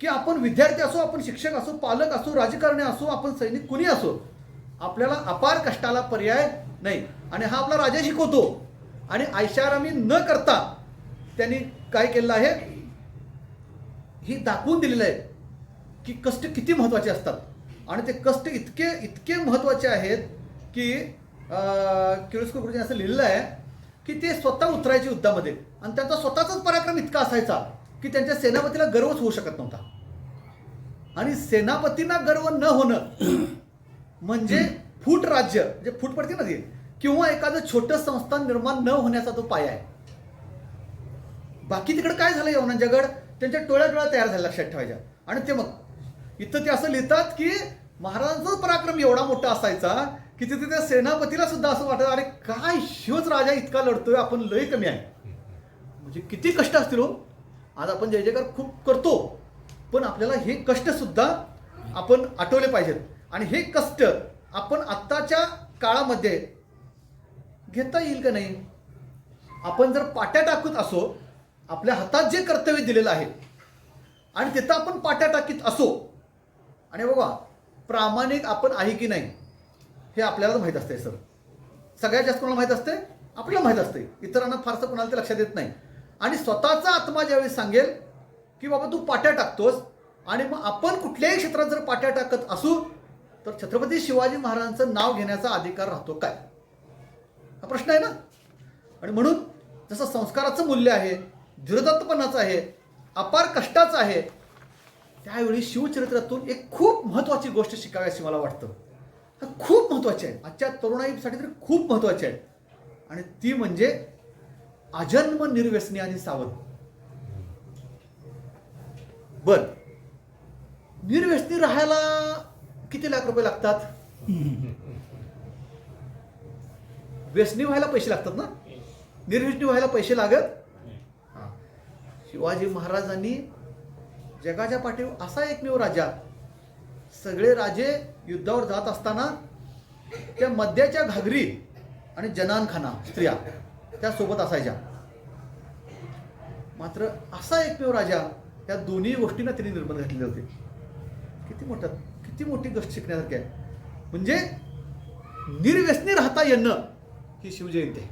की आपण विद्यार्थी असो, आपण शिक्षक असो, पालक असो, राजकारणी असो, आपण सैनिक कुणी असो, आपल्याला अपार कष्टाला पर्याय नाही. आणि हा आपला राजा शिकवतो. आणि ऐशारामी न करता त्यांनी काय केलेलं आहे ही दाखवून दिलेलं आहे की कष्ट किती महत्त्वाचे असतात. आणि ते कष्ट इतके इतके महत्त्वाचे आहेत की किर्लोस्कर गुरुजींनी असं लिहिलेलं आहे की ते स्वतः उतरायचे युद्धामध्ये आणि त्यांचा स्वतःचाच पराक्रम इतका असायचा की त्यांच्या सेनापतीला गर्वच होऊ शकत नव्हता. आणि सेनापतींना गर्व न होणं म्हणजे फूट राज्य, म्हणजे फूट पडते ना ती, किंवा एखादं छोटं संस्थान निर्माण न होण्याचा तो पाया आहे. बाकी तिकडे काय झालं, यवनांच्यागड त्यांच्या टोळ्या तयार झाल्या लक्षात ठेवायच्या. आणि ते मग इथं ते असं लिहितात की महाराजांचा पराक्रम एवढा मोठा असायचा की तिथे त्या सेनापतीला सुद्धा असं वाटत अरे काय शिवच राजा इतका लढतोय, आपण लय कमी आहे. म्हणजे किती कष्ट असतील हो. आज आपण जय जयकार खूप करतो पण आपल्याला हे कष्ट सुद्धा आपण आठवले पाहिजेत. आणि हे कष्ट आपण आत्ताच्या काळामध्ये घेता येईल का नाही. आपण जर पाट्या टाकत असो, आपल्या हातात जे कर्तव्य दिलेलं आहे आणि तिथं आपण पाट्या टाकीत असो, आणि बघा प्रामाणिक आपण आहे की नाही हे आपल्याला माहीत असते. सर सगळ्यात जास्त कोणाला माहीत असते, आपल्याला माहीत असते. इतरांना फारसं कोणाला ते लक्षात येत नाही. आणि स्वतःचा आत्मा ज्यावेळी सांगेल की बाबा तू पाट्या टाकतोस आणि मग आपण कुठल्याही क्षेत्रात जर पाट्या टाकत असू तर छत्रपती शिवाजी महाराजांचं नाव घेण्याचा अधिकार राहतो काय, हा प्रश्न आहे ना. आणि म्हणून जसं संस्काराचं मूल्य आहे, धीरदत्तपणाचं आहे, अपार कष्टाचं आहे, त्यावेळी शिवचरित्रातून एक खूप महत्त्वाची गोष्ट शिकावी अशी मला वाटतं. हा खूप महत्त्वाची आहे, आजच्या तरुणाईसाठी तरी खूप महत्त्वाची आहे. आणि ती म्हणजे अजन्म निर्व्यसनी आणि सावध. बर, निर्व्यसनी राहायला किती लाख रुपये लागतात? व्यसनी व्हायला पैसे लागतात ना, निर्व्यसनी व्हायला पैसे लागत. शिवाजी महाराजांनी जगाच्या पाठीवर असा एकमेव राजा, सगळे राजे युद्धावर जात असताना त्या मद्याच्या घागरी आणि जनानखाना स्त्रिया त्या सोबत असायच्या. मात्र असा एकमेव राजा त्या दोन्ही गोष्टींना त्यांनी निर्बंध घातलेले होते. किती मोठी गोष्ट शिकण्यासारखी आहे. म्हणजे निर्व्यसनी राहता येणं ही शिवजयंती आहे.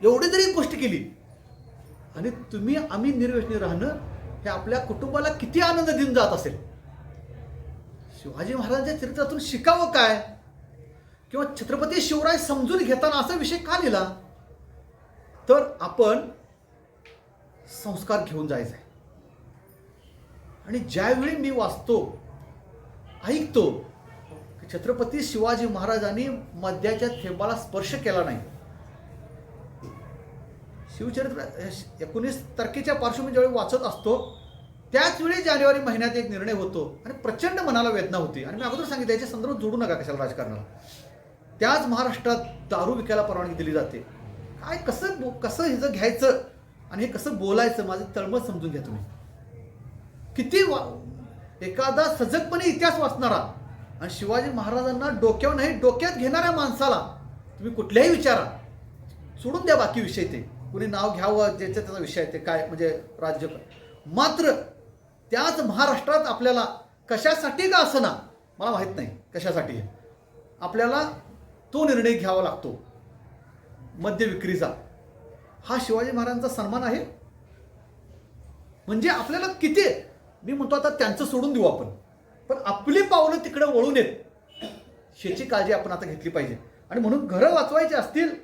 एवढी जरी गोष्ट केली आणि आम्ही निर्व्यसनी राहणं हे आपल्या कुटुंबाला किती आनंद देऊन जात असेल. शिवाजी महाराजांच्या चरित्रातून शिकावं काय, किंवा छत्रपती शिवराय समजून घेताना असा विषय का लिहिला, तर आपण संस्कार घेऊन जायचं आहे. आणि ज्यावेळी मी वाचतो, ऐकतो की छत्रपती शिवाजी महाराजांनी मद्याच्या थेंबाला स्पर्श केला नाही. शिवचरित्र 19 तारखेच्या पार्श्वभूमीवर ज्यावेळी वाचत असतो त्याच वेळी जानेवारी महिन्यात एक निर्णय होतो आणि प्रचंड मनाला वेदना होती. आणि मी अगोदर सांगितलं याच्या संदर्भात जोडू नका कशाला राजकारणाला. त्याच महाराष्ट्रात दारू विकायला परवानगी दिली जाते. काय कसं हे जर घ्यायचं आणि हे कसं बोलायचं, माझं तळमळ समजून घ्या तुम्ही. किती एखादा सजगपणे इतिहास वाचणारा आणि शिवाजी महाराजांना डोक्यावर नाही डोक्यात घेणाऱ्या माणसाला तुम्ही कुठल्याही विचारा, सोडून द्या बाकी विषय, ते कुणी नाव घ्यावं ज्याचा त्याचा विषय ते काय म्हणजे राज्य. मात्र त्याच महाराष्ट्रात आपल्याला कशासाठी का असं ना मला माहीत नाही कशासाठी आपल्याला तो निर्णय घ्यावा लागतो मद्य विक्रीचा. हा शिवाजी महाराजांचा सन्मान आहे. म्हणजे आपल्याला किती, मी म्हणतो आता त्यांचं सोडून देऊ आपण, पण आपली पावलं तिकडे वळू नयेत ह्याची काळजी आपण आता घेतली पाहिजे. आणि म्हणून घरं वाचवायची असतील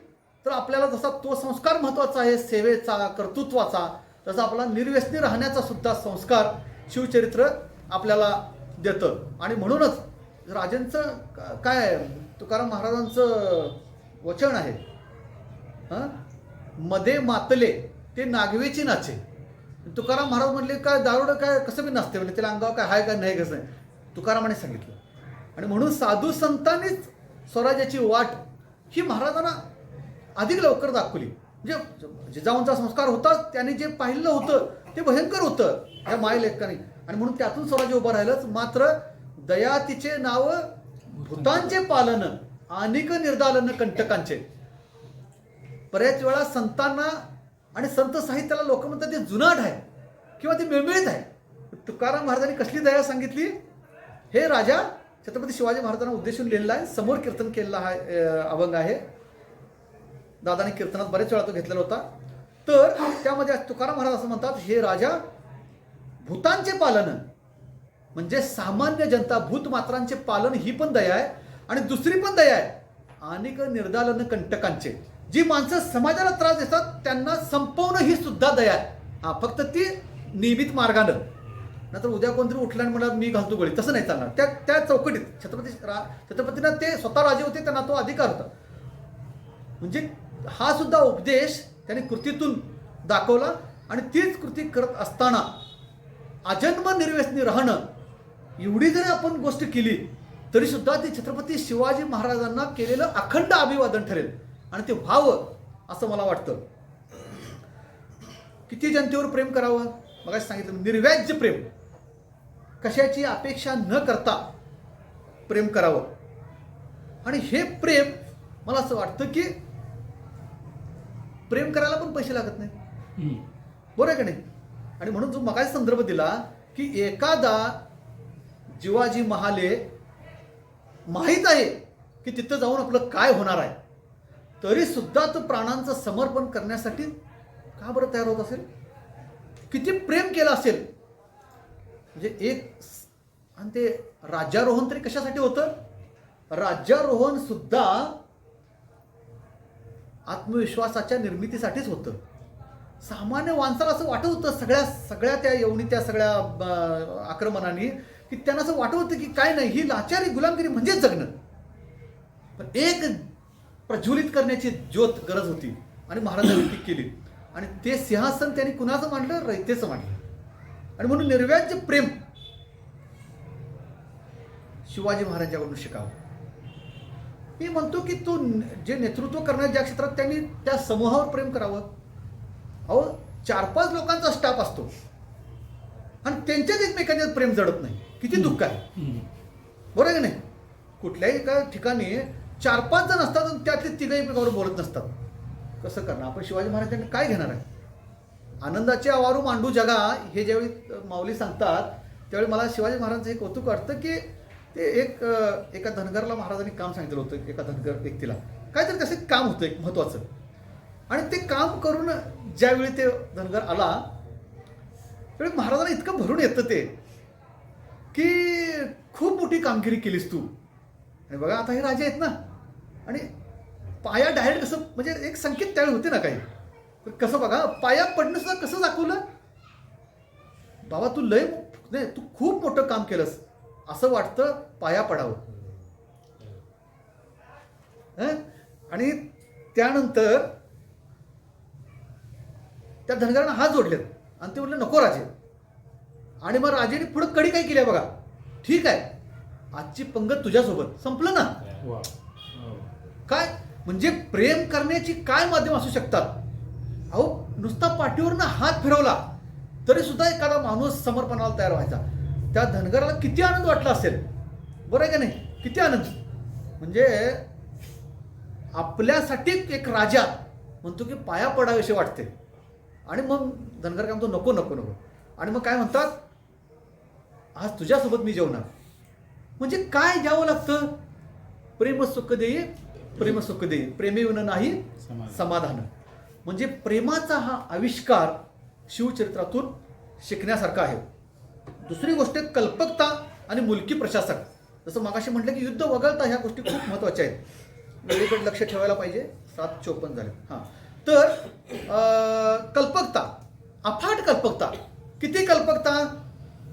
तर आपल्याला जसा तो संस्कार महत्त्वाचा आहे सेवेचा, कर्तृत्वाचा, तसा आपला निर्व्यसनी राहण्याचा सुद्धा संस्कार शिवचरित्र आपल्याला देतं. आणि म्हणूनच राजांचं काय तुकाराम महाराजांचं वचन आहे, मध्ये मातले ते नागवेची नाचे. तुकाराम महाराज म्हणले काय दारुडं काय कसं बी नसते, म्हणजे त्याला अंगावर काय आहे का नाही कसं नाही, तुकारामाने सांगितलं. आणि म्हणून साधू संतांनीच स्वराज्याची वाट ही महाराजांना अधिक लवकर दाखवली. म्हणजे जिजाऊंचा संस्कार होता, त्यांनी जे पाहिलं होतं ते भयंकर होतं या मायलेखाने, आणि म्हणून त्यातून स्वराज्य उभं राहिलंच. मात्र दया तिचे नाव भूतांचे पालन अनेक निर्दालन कंटकांचे. बऱ्याच वेळा संतांना आणि संत साहित्याला लोक म्हणतात ते जुनाट आहे किंवा ते मिळमिळत आहे. तुकाराम महाराजांनी कसली दया सांगितली. हे राजा छत्रपती शिवाजी महाराजांना उद्देशून लिहिलेला आहे. समोर कीर्तन केलेला हा अभंग आहे. दादाने कीर्तनात बरेच वेळा तो घेतलेला होता. तर त्यामध्ये तुकाराम महाराज असं म्हणतात, हे राजा भूतांचे पालन म्हणजे सामान्य जनता भूतमात्रांचे पालन ही पण दया आहे. आणि दुसरी पण दया आहे अनेक निर्दालन कंटकांचे. जी माणसं समाजाला त्रास देतात त्यांना संपवणं ही सुद्धा दया आहे. हा फक्त ती नियमित मार्गानं. नंतर उद्या कोणतरी उठल्याने म्हणा मी घालतो गोळी, तसं नाही चालणार. त्या चौकटीत छत्रपतींना ते स्वतः राजे होते, त्यांना तो अधिकार होता. म्हणजे हा सुद्धा उपदेश त्याने कृतीतून दाखवला. आणि तीच कृती करत असताना अजन्म निर्व्यसनी राहणं एवढी जरी आपण गोष्ट केली तरी सुद्धा ती छत्रपती शिवाजी महाराजांना केलेलं अखंड अभिवादन ठरेल. आणि ते व्हावं असं मला वाटतं. किती जनतेवर प्रेम करावं मग सांगितलं. निर्व्याज्य प्रेम, कशाची अपेक्षा न करता प्रेम करावं. आणि हे प्रेम मला असं वाटतं की प्रेम करायला पण पैसे लागत नाही. बरोबर आहे का नाही. आणि म्हणून जो मगाचा संदर्भ दिला की एखादा जिवाजी महाले माहीत आहे की तिथं जाऊन आपलं काय होणार आहे, तरी सुद्धा तो प्राणांचं समर्पण करण्यासाठी का बरं तयार होत असेल. किती प्रेम केलं असेल. म्हणजे एक. आणि ते राज्यारोहण तरी कशासाठी होतं. राज्यारोहण सुद्धा आत्मविश्वासाच्या निर्मितीसाठीच होतं. सामान्य माणसाला असं वाटत होतं सगळ्या त्या येवणी त्या सगळ्या आक्रमणाने की त्यांना असं वाटत होतं की काय नाही, ही लाचारी गुलामगिरी म्हणजेच जगणं. पण एक प्रज्वलित करण्याची ज्योत गरज होती आणि महाराजांनी ती केली. आणि ते सिंहासन त्यांनी कुणाचं मांडलं, रयतेचं मांडलं. आणि म्हणून निर्व्याज्य प्रेम शिवाजी महाराजांकडून शिकावं. मी म्हणतो की तू जे नेतृत्व करण्याच्या ज्या क्षेत्रात त्यांनी त्या समूहावर प्रेम करावं. अहो 4-5 लोकांचा स्टाफ असतो आणि त्यांच्याच एकमेकांच्या प्रेम जडत नाही. किती दुःख आहे. बरोबर आहे की नाही. कुठल्याही एका ठिकाणी 4-5 जण असतात आणि त्यातले 3 एकमेकावर बोलत नसतात. कसं करणार आपण. शिवाजी महाराजांनी काय घेणार आहे. आनंदाचे आवारू मांडू जगा हे ज्यावेळी माऊली सांगतात त्यावेळी मला शिवाजी महाराजांचं एक कौतुक वाटतं की ते एका धनगरला महाराजांनी काम सांगितलं होतं. एका धनगर व्यक्तीला काहीतरी कसं काम होतं एक महत्त्वाचं. आणि ते काम करून ज्यावेळी ते धनगर आला त्यावेळी महाराजांना इतकं भरून येतं ते की खूप मोठी कामगिरी केलीस तू. आणि बघा आता हे राजे आहेत ना. आणि पाया डायरेक्ट कसं म्हणजे एक संकेत त्यावेळी होते ना काही. कसं बघा पाया पडणं सुद्धा कसं दाखवलं. बाबा तू लय नाही, तू खूप मोठं काम केलंस असं वाटतं पाया पडावं. आणि त्यानंतर त्या धनगरांना हात जोडलेत आणि ते म्हणले नको राजे. आणि मग राजेने पुढे कडी काय केली बघा. ठीक आहे आजची पंगत तुझ्यासोबत, संपलं ना. काय म्हणजे प्रेम करण्याची काय माध्यम असू शकतात. अहो नुसता पाठीवरनं हात फिरवला तरी सुद्धा एखादा माणूस समर्पणाला तयार व्हायचा. त्या धनगराला किती आनंद वाटला असेल. बरं आहे का नाही. किती आनंद. म्हणजे आपल्यासाठी एक राजा म्हणतो की पाया पडावेसे वाटते. आणि मग धनगर काय म्हणतो नको नको नको. आणि मग काय म्हणतात आज तुझ्यासोबत मी जेवणार. म्हणजे काय द्यावं लागतं. प्रेम सुख देई प्रेम सुख देई प्रेमेविना नाही समाधान. म्हणजे प्रेमाचा हा आविष्कार शिवचरित्रातून शिकण्यासारखा आहे. दुसरी गोष्ट कल्पकता आणि मुलकी प्रशासक. जसं मागाशी म्हटलं की युद्ध वगळता ह्या गोष्टी खूप महत्त्वाच्या आहेत. वेळेकडे लक्ष ठेवायला पाहिजे. 7:54 झाले. हां तर कल्पकता, अफाट कल्पकता. किती कल्पकता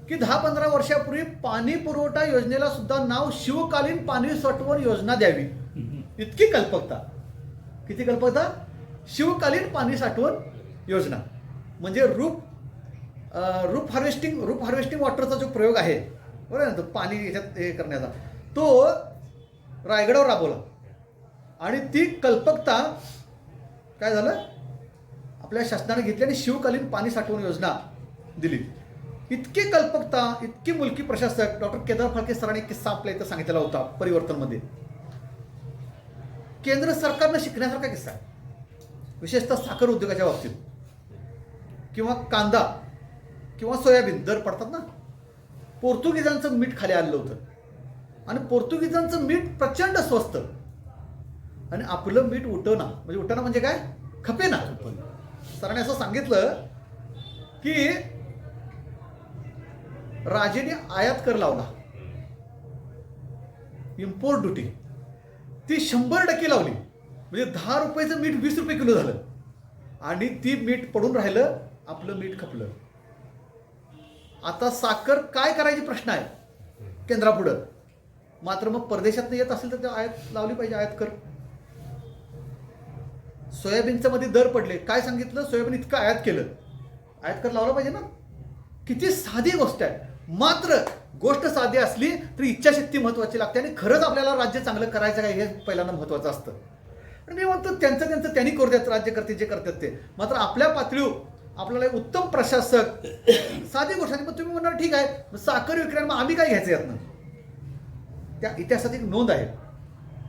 की 10-15 वर्षापूर्वी पाणी पुरवठा योजनेला सुद्धा नाव शिवकालीन पाणी साठवण योजना द्यावी इतकी कल्पकता. किती कल्पकता. शिवकालीन पाणी साठवण योजना. म्हणजे रूप हार्वेस्टिंग वॉटरचा जो प्रयोग आहे बरोबर ना, तो पाणी ह्याच्यात हे करण्याचा तो रायगडावर राबवला. आणि ती कल्पकता काय झालं आपल्या शासनाने घेतली आणि शिवकालीन पाणी साठवण योजना दिली. इतकी कल्पकता, इतकी मुलकी प्रशासक. डॉक्टर केदार फाळके सरांनी एक किस्सा आपल्या इथं सांगितलेला होता परिवर्तनमध्ये. केंद्र सरकारनं शिकण्यासारखा किस्सा आहे, विशेषतः साखर उद्योगाच्या बाबतीत, किंवा कांदा किंवा सोयाबीन दर पडतात ना. पोर्तुगीजांचं मीठ खाली आलेलं होतं आणि पोर्तुगीजांचं मीठ प्रचंड स्वस्त आणि आपलं मीठ उठना. म्हणजे उठना म्हणजे काय, खपेना. सरांनी असं सांगितलं की राजेने आयात कर लावला, इम्पोर्ट ड्युटी ती 100% लावली. म्हणजे 10 रुपयाचं मीठ 20 रुपये किलो झालं आणि ती मीठ पडून राहिलं, आपलं मीठ खपलं. आता साखर काय करायची प्रश्न आहे केंद्रापुढं. मात्र मग परदेशातनं येत असेल तर ते आयात लावली पाहिजे, आयात कर. सोयाबीनचं मध्ये दर पडले, काय सांगितलं, सोयाबीन इतकं आयात केलं, आयात कर लावला पाहिजे ना. किती साधी गोष्ट आहे. मात्र गोष्ट साधी असली तरी इच्छाशक्ती महत्वाची लागते आणि खरंच आपल्याला राज्य चांगलं करायचं काय हे पहिल्यांदा महत्वाचं असतं. आणि मी म्हणतो त्यांचं त्यांनी करू द्यात, राज्य करते जे करतात ते. मात्र आपल्या पातळीवर आपल्याला एक उत्तम प्रशासक, साधी गोष्ट. मग तुम्ही म्हणणार ठीक आहे साखर विक्री, मग आम्ही काय घ्यायचं यातनं. त्या इतिहासात एक नोंद आहे,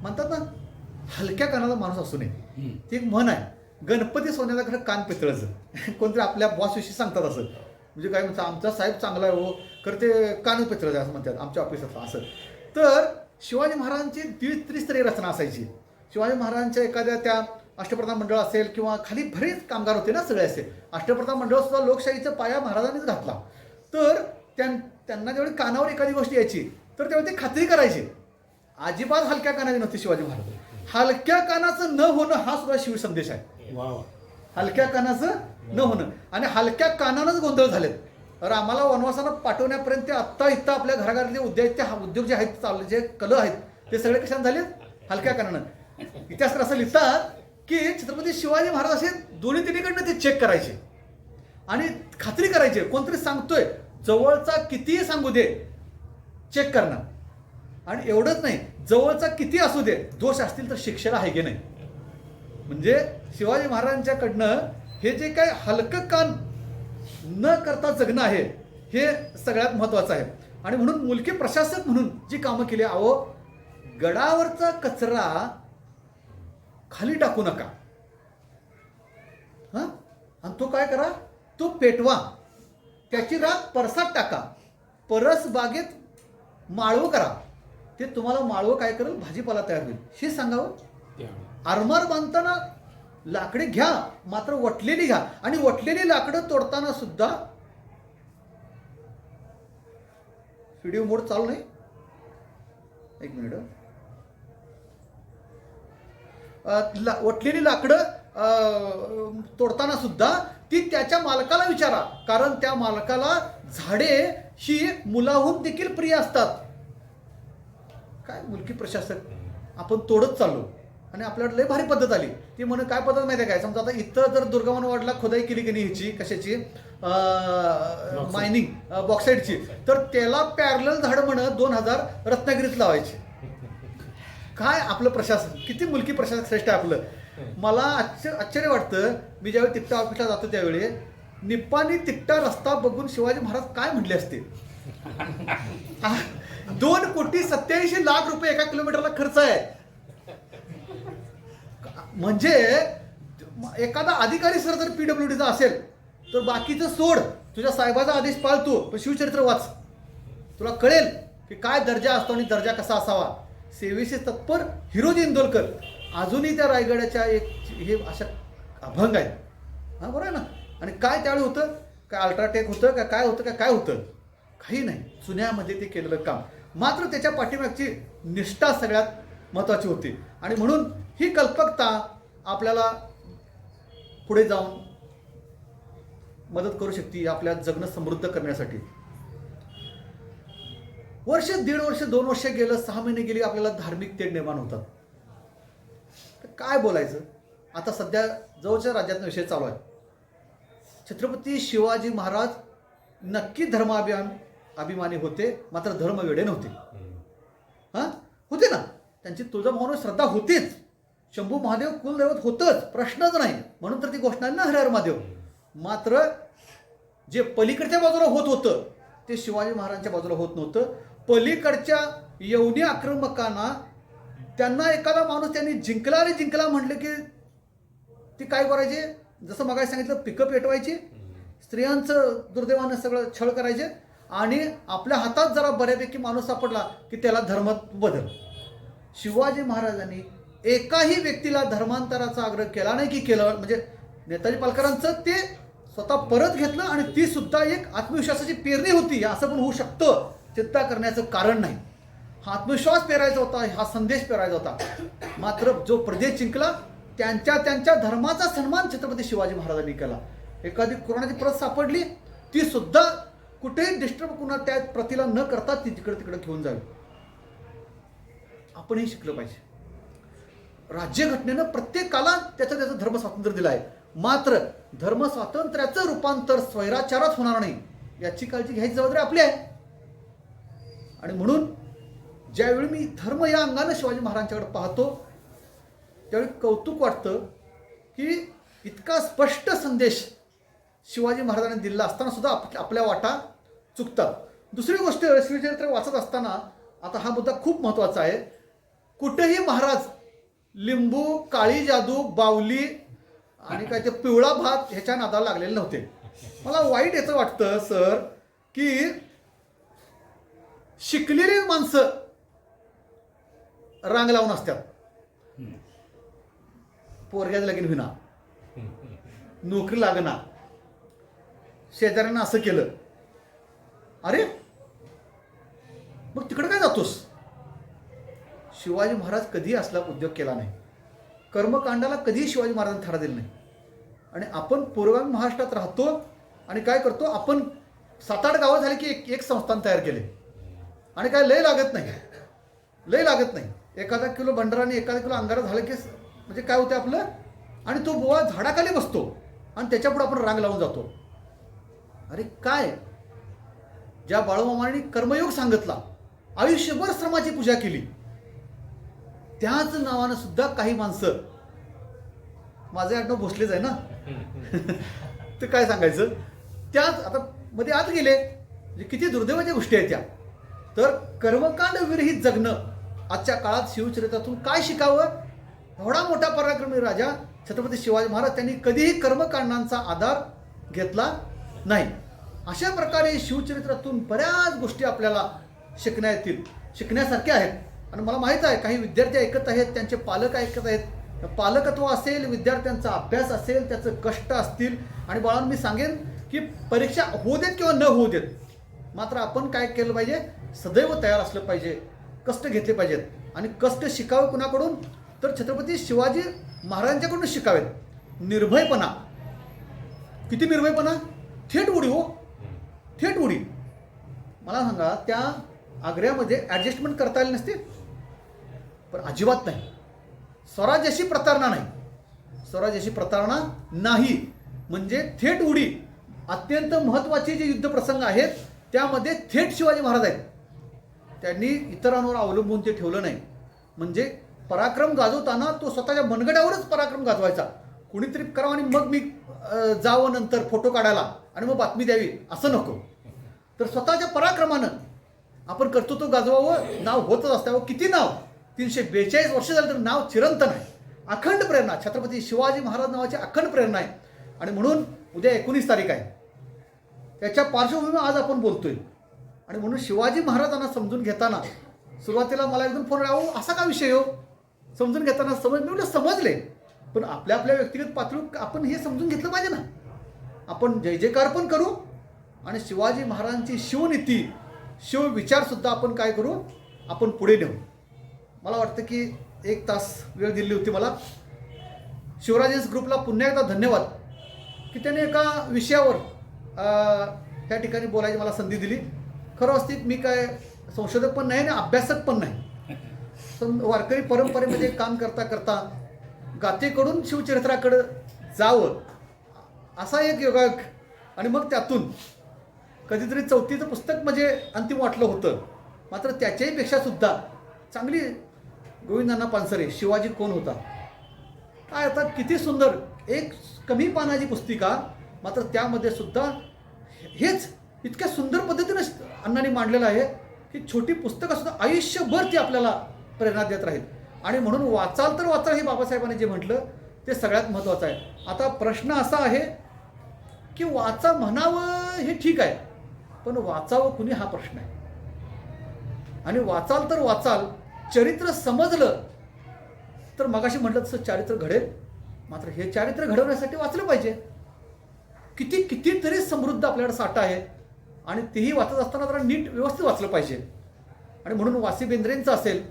म्हणतात ना हलक्या कानाला माणूस असू नये. ती एक म्हण आहे, गणपती सोन्याला खरं कान पितळाचं. कोणतरी आपल्या बॉसविषयी सांगतात असं. म्हणजे काय म्हणतात, आमचा साहेब चांगला आहे हो, खरं ते कान पितळाचं असं म्हणतात आमच्या ऑफिसात असं. तर शिवाजी महाराजांची त्रिस्तरीय रचना असायची. शिवाजी महाराजांच्या एखाद्या त्या अष्टप्रधान मंडळ असेल किंवा खाली बरेच कामगार होते ना सगळे असे. अष्टप्रधान मंडळ सुद्धा लोकशाहीचा पाया महाराजांनीच घातला. तर त्यांना जेवढी कानावर एखादी गोष्ट यायची तर तेव्हा ते खात्री करायची. अजिबात हलक्या कानाची नव्हती शिवाजी महाराज. हलक्या कानाचं न होणं हा सुद्धा शिवसंदेश आहे. हलक्या कानाचं न होणं आणि हलक्या कानानंच गोंधळ झालेत. तर आम्हाला वनवासाला पाठवण्यापर्यंत ते आत्ता इथं आपल्या घराघरातले उद्योग जे आहेत चालले, जे कल आहेत ते सगळे कशाने झाले, हलक्या कानानं. इतिहास असं लिहितात की छत्रपती शिवाजी महाराज असे दोन्ही तिन्हीकडनं ते चेक करायचे आणि खात्री करायचे. कोणतरी सांगतोय जवळचा कितीही सांगू दे, चेक करणार. आणि एवढंच नाही, जवळचा किती असू दे, दोष असतील तर शिक्षेला आहे की नाही. म्हणजे शिवाजी महाराजांच्याकडनं हे जे काय हलकं कान न करता जगणं आहे हे सगळ्यात महत्वाचं आहे. आणि म्हणून मुलकी प्रशासक म्हणून जी कामं केली, अहो गडावरचा कचरा खाली टाकू नका हा, आणि तो काय करा, तो पेटवा, त्याची राख परसात टाका, परस बागेत माळवं करा. ते तुम्हाला माळवं काय करेल, भाजीपाला तयार होईल हे सांगावं. आरमार बांधताना लाकडे घ्या, मात्र वटलेली घ्या. आणि वटलेली लाकडं तोडताना सुद्धा व्हिडिओ मोड चालू नाही, एक मिनिट. वटलेली लाकडं तोडताना सुद्धा ती त्याच्या मालकाला विचारा, कारण त्या मालकाला झाडे ही मुलाहून देखील प्रिय असतात. काय मुलकी प्रशासक आपण तोडत चाललो आणि आपल्याकडे लय भारी पद्धत आली. ती म्हणून काय पद्धत माहिती आहे काय, समजा आता इथं जर दुर्गमन वाडला खोदाई केली की नाही ह्याची कशाची मायनिंग बॉक्साईडची, तर त्याला पॅरलल झाड म्हणत 2000 रत्नागिरीत लावायचे. काय आपलं प्रशासन, किती मुलकी प्रशासक श्रेष्ठ आहे आपलं. मला आश्चर्य वाटतं, मी ज्यावेळी तिकटा ऑफिसला जातो त्यावेळी निप्पाणी तिकटा रस्ता बघून शिवाजी महाराज काय म्हटले असते. 2,87,00,000 रुपये एका किलोमीटरला खर्च आहे. म्हणजे एखादा अधिकारी सर जर PWDचा असेल तर बाकीचं सोड, तुझ्या साहेबाचा आदेश पाळतो, पण शिवचरित्र वाच, तुला कळेल की काय दर्जा असतो आणि दर्जा कसा असावा. सेवेशी तत्पर हिरोजी इंदोलकर अजूनही त्या रायगडाच्या एक हे अशा अभंग आहेत. हा बरं आहे ना. आणि काय त्यावेळी होतं, काय अल्ट्राटेक होतं का काय होतं, काय होतं, काही नाही. चुन्यामध्ये ते केलेलं काम, मात्र त्याच्या पाठीमागची निष्ठा सगळ्यात महत्त्वाची होती. आणि म्हणून ही कल्पकता आपल्याला पुढे जाऊन मदत करू शकते आपल्या जगणं समृद्ध करण्यासाठी. वर्ष, 1.5 वर्ष, 2 वर्ष गेलं, 6 महिने गेली, आपल्याला धार्मिक तेढ निर्माण होतात. काय बोलायचं. आता सध्या जवळच्या राज्यातला विषय चालू आहे. छत्रपती शिवाजी महाराज नक्की अभिमानी होते, मात्र धर्मवेडे नव्हते. हा होते ना, त्यांची तुळजाभवानीवर श्रद्धा होतीच, शंभू महादेव कुलदैवत होतच, प्रश्नच नाही. म्हणून तर ती घोषणा ना हर हर महादेव. मात्र जे पलीकडच्या बाजूला होत होतं ते शिवाजी महाराजांच्या बाजूला होत नव्हतं. पलीकडच्या यवनी आक्रमकांना त्यांना एखादा माणूस त्यांनी जिंकला रे जिंकला म्हटलं की ती काय करायचे, जसं मगाशी सांगितलं पिकं पेटवायची, स्त्रियांचं दुर्दैवानं सगळं छळ करायचे आणि आपल्या हातात जरा बऱ्यापैकी माणूस सापडला की त्याला धर्म बदल. शिवाजी महाराजांनी एकाही व्यक्तीला धर्मांतराचा आग्रह केला नाही की केलं, म्हणजे नेताजी पालकरांचं ते स्वतः परत घेतलं आणि ती सुद्धा एक आत्मविश्वासाची पेरणी होती, असं पण होऊ शकतं, चिंता करण्याचं कारण नाही. हा आत्मविश्वास पेरायचा होता, हा संदेश पेरायचा होता. मात्र जो प्रदेश जिंकला त्यांच्या धर्माचा सन्मान छत्रपती शिवाजी महाराजांनी केला. एखादी कोरोनाची प्रत सापडली ती सुद्धा कुठेही डिस्टर्ब कुणा त्या प्रतीला न करता ती तिकडे तिकडे घेऊन जावी. आपणही शिकलं पाहिजे. राज्यघटनेनं प्रत्येकाला त्याचं धर्म स्वातंत्र्य दिलं आहे, मात्र धर्म स्वातंत्र्याचं रूपांतर स्वैराचारात होणार नाही याची काळजी घ्यायची जबाबदारी आपली आहे. आणि म्हणून ज्यावेळी मी धर्म या अंगानं शिवाजी महाराजांच्याकडे पाहतो त्यावेळी कौतुक वाटतं की इतका स्पष्ट संदेश शिवाजी महाराजांनी दिला असताना सुद्धा आपल्या वाटा चुकतात. दुसरी गोष्ट, शिवचरित्र वाचत असताना आता हा मुद्दा खूप महत्त्वाचा आहे. कुठेही महाराज लिंबू, काळी जादू, बावली आणि काय ते पिवळा भात ह्याच्या नादाला लागलेले नव्हते. मला वाईट याचं वाटतं सर की शिकलेली माणसं रांग लावून असतात. पोरग्याचं लगीन होईना, नोकरी लागना, शेजाऱ्यांना असं केलं, अरे मग तिकडे काय जातोस. शिवाजी महाराज कधीही असला उद्योग केला नाही. कर्मकांडाला कधीही शिवाजी महाराजांनी थारा दिला नाही. आणि आपण पूर्वांग महाराष्ट्रात राहतो आणि काय करतो, आपण 7-8 गावं झाली की एक संस्थान तयार केले आणि काय लय लागत नाही. एखादा किलो भंडाराने एखादा किलो अंगारा झालं की म्हणजे काय होतं आपलं, आणि तो बुवा झाडाखाली बसतो आणि त्याच्यापुढे आपण रांग लावून जातो. अरे काय, ज्या बाळूमामांनी कर्मयोग सांगितला, आयुष्यभर श्रमाची पूजा केली, त्याच नावानं सुद्धा काही माणसं, माझं आडनाव भोसलेच आहे ना ते काय सांगायचं, त्याच आता मध्ये आत गेले. म्हणजे किती दुर्दैवाच्या गोष्टी आहेत त्या. तर कर्मकांड विरहित जगणं आजच्या काळात शिवचरित्रातून काय शिकावं. एवढा मोठा पराक्रमी राजा छत्रपती शिवाजी महाराज त्यांनी कधीही कर्मकांडांचा आधार घेतला नाही. अशा प्रकारे शिवचरित्रातून बऱ्याच गोष्टी आपल्याला शिकण्यासारख्या आहेत. आणि मला माहीत आहे काही विद्यार्थी ऐकत आहेत, त्यांचे पालक ऐकत आहेत. पालकत्व असेल, विद्यार्थ्यांचा अभ्यास असेल, त्याचं कष्ट असतील. आणि बाळांनो मी सांगेन की परीक्षा होऊ देत किंवा न होऊ देत, मात्र आपण काय केलं पाहिजे, सदैव तयार असलं पाहिजे, कष्ट घेतले पाहिजेत. आणि कष्ट शिकावे कुणाकडून, तर छत्रपती शिवाजी महाराजांच्याकडून शिकावेत. निर्भयपणा, किती निर्भयपणा, थेट उडी हो, थेट उडी. मला सांगा त्या आग्र्यामध्ये ॲडजस्टमेंट करता आली नसते, पण अजिबात नाही. स्वराज्याशी प्रतारणा नाही, म्हणजे थेट उडी. अत्यंत महत्त्वाचे जे युद्धप्रसंग आहेत त्यामध्ये थेट शिवाजी महाराज आहेत. त्यांनी इतरांवर अवलंबून ते ठेवलं नाही. म्हणजे पराक्रम गाजवताना तो स्वतःच्या मनगड्यावरच पराक्रम गाजवायचा. कुणीतरी करावं आणि मग मी जावं नंतर फोटो काढायला आणि मग बातमी द्यावी असं नको. तर स्वतःच्या पराक्रमानं आपण कर्तृत्व गाजवावं. नाव होतच असतं. किती नाव, 342 वर्ष झालं तर नाव चिरंतन आहे. अखंड प्रेरणा, छत्रपती शिवाजी महाराज नावाची अखंड प्रेरणा आहे. आणि म्हणून उद्या 19 तारीख आहे, त्याच्या पार्श्वभूमीवर आज आपण बोलतोय. आणि म्हणून शिवाजी महाराजांना समजून घेताना सुरुवातीला मला एकदम फोन आला, असा का विषय हो, समजून घेताना समजले. पण आपल्या व्यक्तिगत पातळीवर आपण हे समजून घेतलं पाहिजे ना. आपण जय जयकार पण करू आणि शिवाजी महाराजांची शिवनीती, शिवविचारसुद्धा आपण काय करू, आपण पुढे नेऊ. मला वाटतं की 1 तास वेळ दिली होती मला. शिवराजेस ग्रुपला पुन्हा एकदा धन्यवाद की त्याने एका विषयावर त्या ठिकाणी बोलायची मला संधी दिली. खरं असतं मी काय संशोधक पण नाही आणि अभ्यासक पण नाही. वारकरी परंपरेमध्ये काम करता करता गाथेकडून शिवचरित्राकडं जावं असा एक योगायोग. आणि मग त्यातून कधीतरी 4थीचं पुस्तक म्हणजे अंतिम वाटलं होतं. मात्र त्याच्याही पेक्षा सुद्धा चांगली गोविंदांना पानसरे, शिवाजी कोण होता, काय आता किती सुंदर, एक कमी पानाची पुस्तिका, मात्र त्यामध्ये सुद्धा हेच इतक्या सुंदर पद्धतीने अण्णांनी मांडलेलं आहे की छोटी पुस्तकं सुद्धा आयुष्यभर ती आपल्याला प्रेरणा देत राहील. आणि म्हणून वाचाल तर वाचाल हे बाबासाहेबांनी जे म्हटलं ते सगळ्यात महत्त्वाचं आहे. आता प्रश्न असा आहे की वाचा म्हणावं हे ठीक आहे, पण वाचावं कुणी हा प्रश्न आहे. आणि वाचाल तर वाचाल, चरित्र समजलं तर मगाशी म्हटलं तसं चारित्र घडेल. मात्र हे चारित्र घडवण्यासाठी वाचलं पाहिजे. कितीतरी समृद्ध आपल्याकडे साठा आहे आणि तेही वाचत असताना जरा नीट व्यवस्थित वाचलं पाहिजे. आणि म्हणून वासी बेंद्रेंचं असेल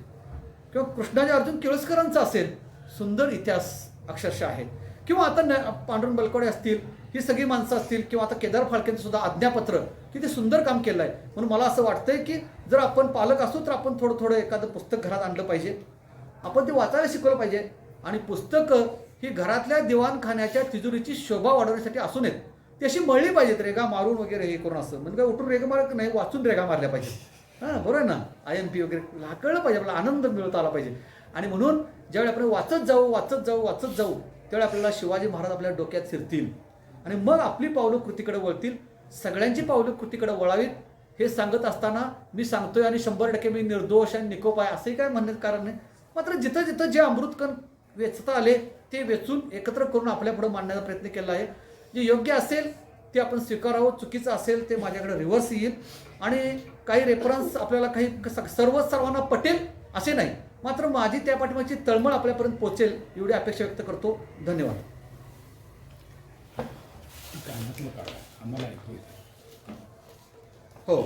किंवा कृष्णाजी अर्जुन केळुसकरांचा असेल सुंदर इतिहास अक्षरशः आहे, किंवा आता पांडुरंग बलकवडे असतील, ही सगळी माणसं असतील, किंवा आता केदार फाळकेंचं सुद्धा आज्ञापत्र किती सुंदर काम केलं आहे. म्हणून मला असं वाटतंय की जर आपण पालक असू तर आपण थोडं एखादं पुस्तक घरात आणलं पाहिजे, आपण ते वाचायला शिकवलं पाहिजे. आणि पुस्तकं ही घरातल्या दिवाणखान्याच्या तिजोरीची शोभा वाढवण्यासाठी असू नयेत, ती अशी मळली पाहिजेत रेगा मारून वगैरे हे करून. असं म्हणजे काय उठून रेगा मारत नाही, वाचून रेगा मारल्या पाहिजे. हां बरोबर आहे ना, IMP वगैरे कळलं पाहिजे, आपल्याला आनंद मिळवता आला पाहिजे. आणि म्हणून ज्यावेळी आपण वाचत जाऊ त्यावेळी आपल्याला शिवाजी महाराज आपल्या डोक्यात शिरतील आणि मग आपली पावलं कृतीकडे वळतील. सगळ्यांची पावलं कृतीकडे वळावीत हे सांगत असताना मी सांगतोय आणि 100% मी निर्दोष आणि निकोप आहे असंही काय म्हणण्याचं कारण नाही. मात्र जिथं जे अमृतकण वेचता आले ते वेचून एकत्र करून आपल्यापुढे मांडण्याचा प्रयत्न केला आहे. जे योग्य असेल ते आपण स्वीकारावं, चुकीचं असेल ते माझ्याकडे रिव्हर्स येईल. आणि काही रेफरन्स आपल्याला काही सर्वांना पटेल असे नाही, मात्र माझी त्या पाठीमागची तळमळ आपल्यापर्यंत पोहोचेल एवढी अपेक्षा व्यक्त करतो. धन्यवाद. आम्हाला हो.